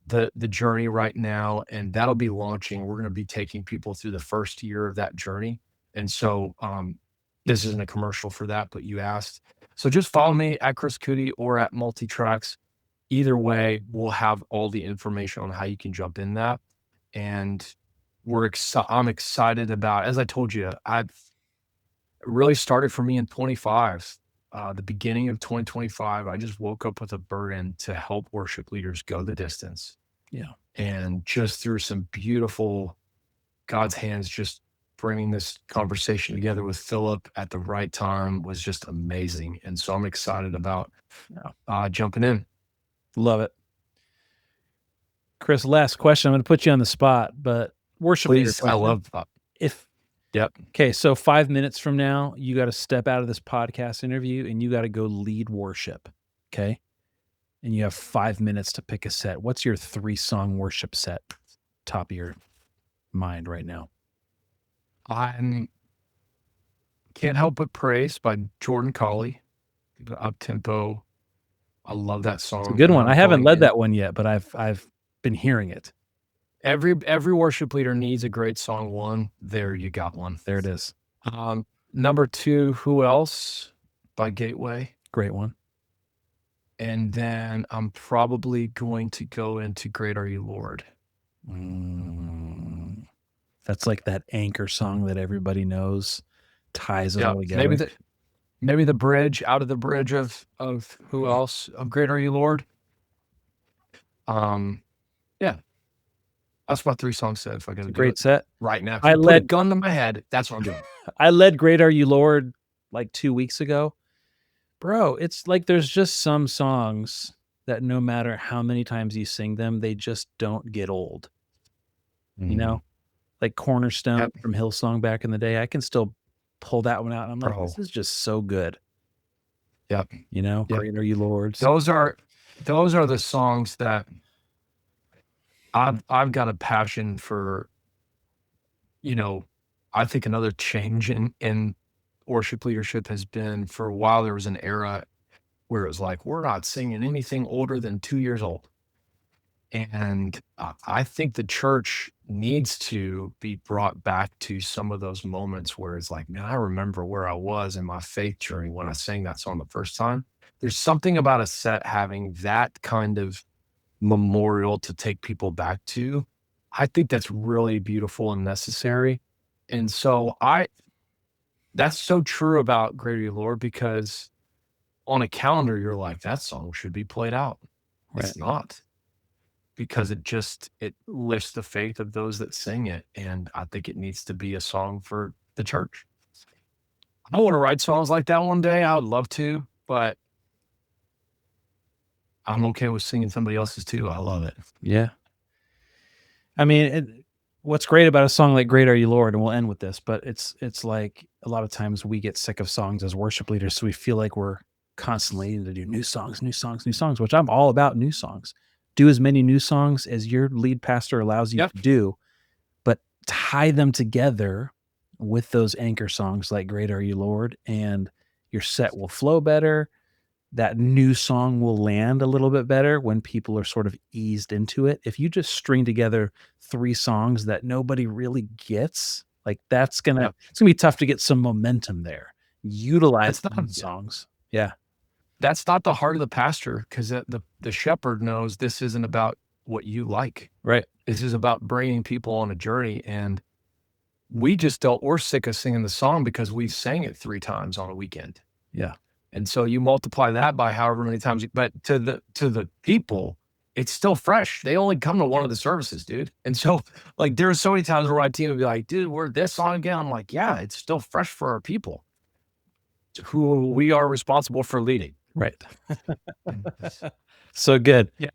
Speaker 2: the journey right now, and that'll be launching. We're going to be taking people through the first year of that journey. And so this isn't a commercial for that, but you asked. So just follow me at Chris Kuti or at Multitracks. Either way, we'll have all the information on how you can jump in that. And I'm excited about, as I told you, I've really started for me in 25. The beginning of 2025, I just woke up with a burden to help worship leaders go the distance.
Speaker 1: Yeah.
Speaker 2: And just through some beautiful God's hands, just bringing this conversation together with Philip at the right time was just amazing. And so I'm excited about jumping in.
Speaker 1: Love it. Chris, last question. I'm going to put you on the spot, but worship leader
Speaker 2: Please, I
Speaker 1: question.
Speaker 2: love that.
Speaker 1: If
Speaker 2: Yep.
Speaker 1: Okay, so 5 minutes from now, you got to step out of this podcast interview and you got to go lead worship. Okay, and you have 5 minutes to pick a set. What's your 3-song worship set? Top of your mind right now.
Speaker 2: I Can't Help But Praise by Jordan Colley. The up-tempo. I love that song.
Speaker 1: It's a good one. I haven't led that one yet, but I've been hearing it.
Speaker 2: Every worship leader needs a great song. One, there you got one.
Speaker 1: There it is.
Speaker 2: Number 2, Who Else by Gateway.
Speaker 1: Great one.
Speaker 2: And then I'm probably going to go into Great Are You, Lord.
Speaker 1: That's like that anchor song that everybody knows, ties it all together.
Speaker 2: Maybe the bridge, out of the bridge of Who Else, of Great Are You, Lord. Yeah. That's my 3-song set. If I got a
Speaker 1: great set
Speaker 2: right now,
Speaker 1: I
Speaker 2: put a gun to my head. That's what I'm doing.
Speaker 1: I led Great Are You, Lord, like 2 weeks ago. Bro, it's like there's just some songs that no matter how many times you sing them, they just don't get old. You know, like Cornerstone from Hillsong back in the day. I can still pull that one out. And I'm like, this is just so good.
Speaker 2: Yep.
Speaker 1: You know, Great Are You, Lord.
Speaker 2: Those are the songs that I've got a passion for. You know, I think another change in worship leadership has been, for a while there was an era where it was like, we're not singing anything older than 2 years old. And I think the church needs to be brought back to some of those moments where it's like, man, I remember where I was in my faith journey when I sang that song the first time. There's something about a set having that kind of memorial to take people back to. I think that's really beautiful and necessary. And so that's so true about Great Are You, Lord, because on a calendar, you're like, that song should be played out.
Speaker 1: Right.
Speaker 2: It's not, because it lifts the faith of those that sing it. And I think it needs to be a song for the church. I want to write songs like that one day. I would love to, but I'm okay with singing somebody else's too. I love it.
Speaker 1: Yeah. I mean, what's great about a song like Great Are You, Lord, and we'll end with this, but it's like a lot of times we get sick of songs as worship leaders, so we feel like we're constantly to do new songs, which I'm all about new songs. Do as many new songs as your lead pastor allows you to do, but tie them together with those anchor songs like Great Are You, Lord, and your set will flow better. That new song will land a little bit better when people are sort of eased into it. If you just string together 3 songs that nobody really gets, like it's gonna be tough to get some momentum there. Utilize those songs. Yeah.
Speaker 2: That's not the heart of the pastor, because the shepherd knows this isn't about what you like.
Speaker 1: Right.
Speaker 2: This is about bringing people on a journey. And we're sick of singing the song because we sang it 3 times on a weekend.
Speaker 1: Yeah.
Speaker 2: And so you multiply that by however many times, but to the people, it's still fresh. They only come to one of the services, dude. And so, like, there are so many times where my team would be like, dude, we're this song again. I'm like, yeah, it's still fresh for our people who we are responsible for leading.
Speaker 1: Right. So good.
Speaker 2: Yeah.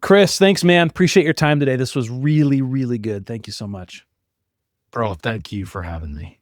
Speaker 1: Chris, thanks, man. Appreciate your time today. This was really, really good. Thank you so much.
Speaker 2: Bro, thank you for having me.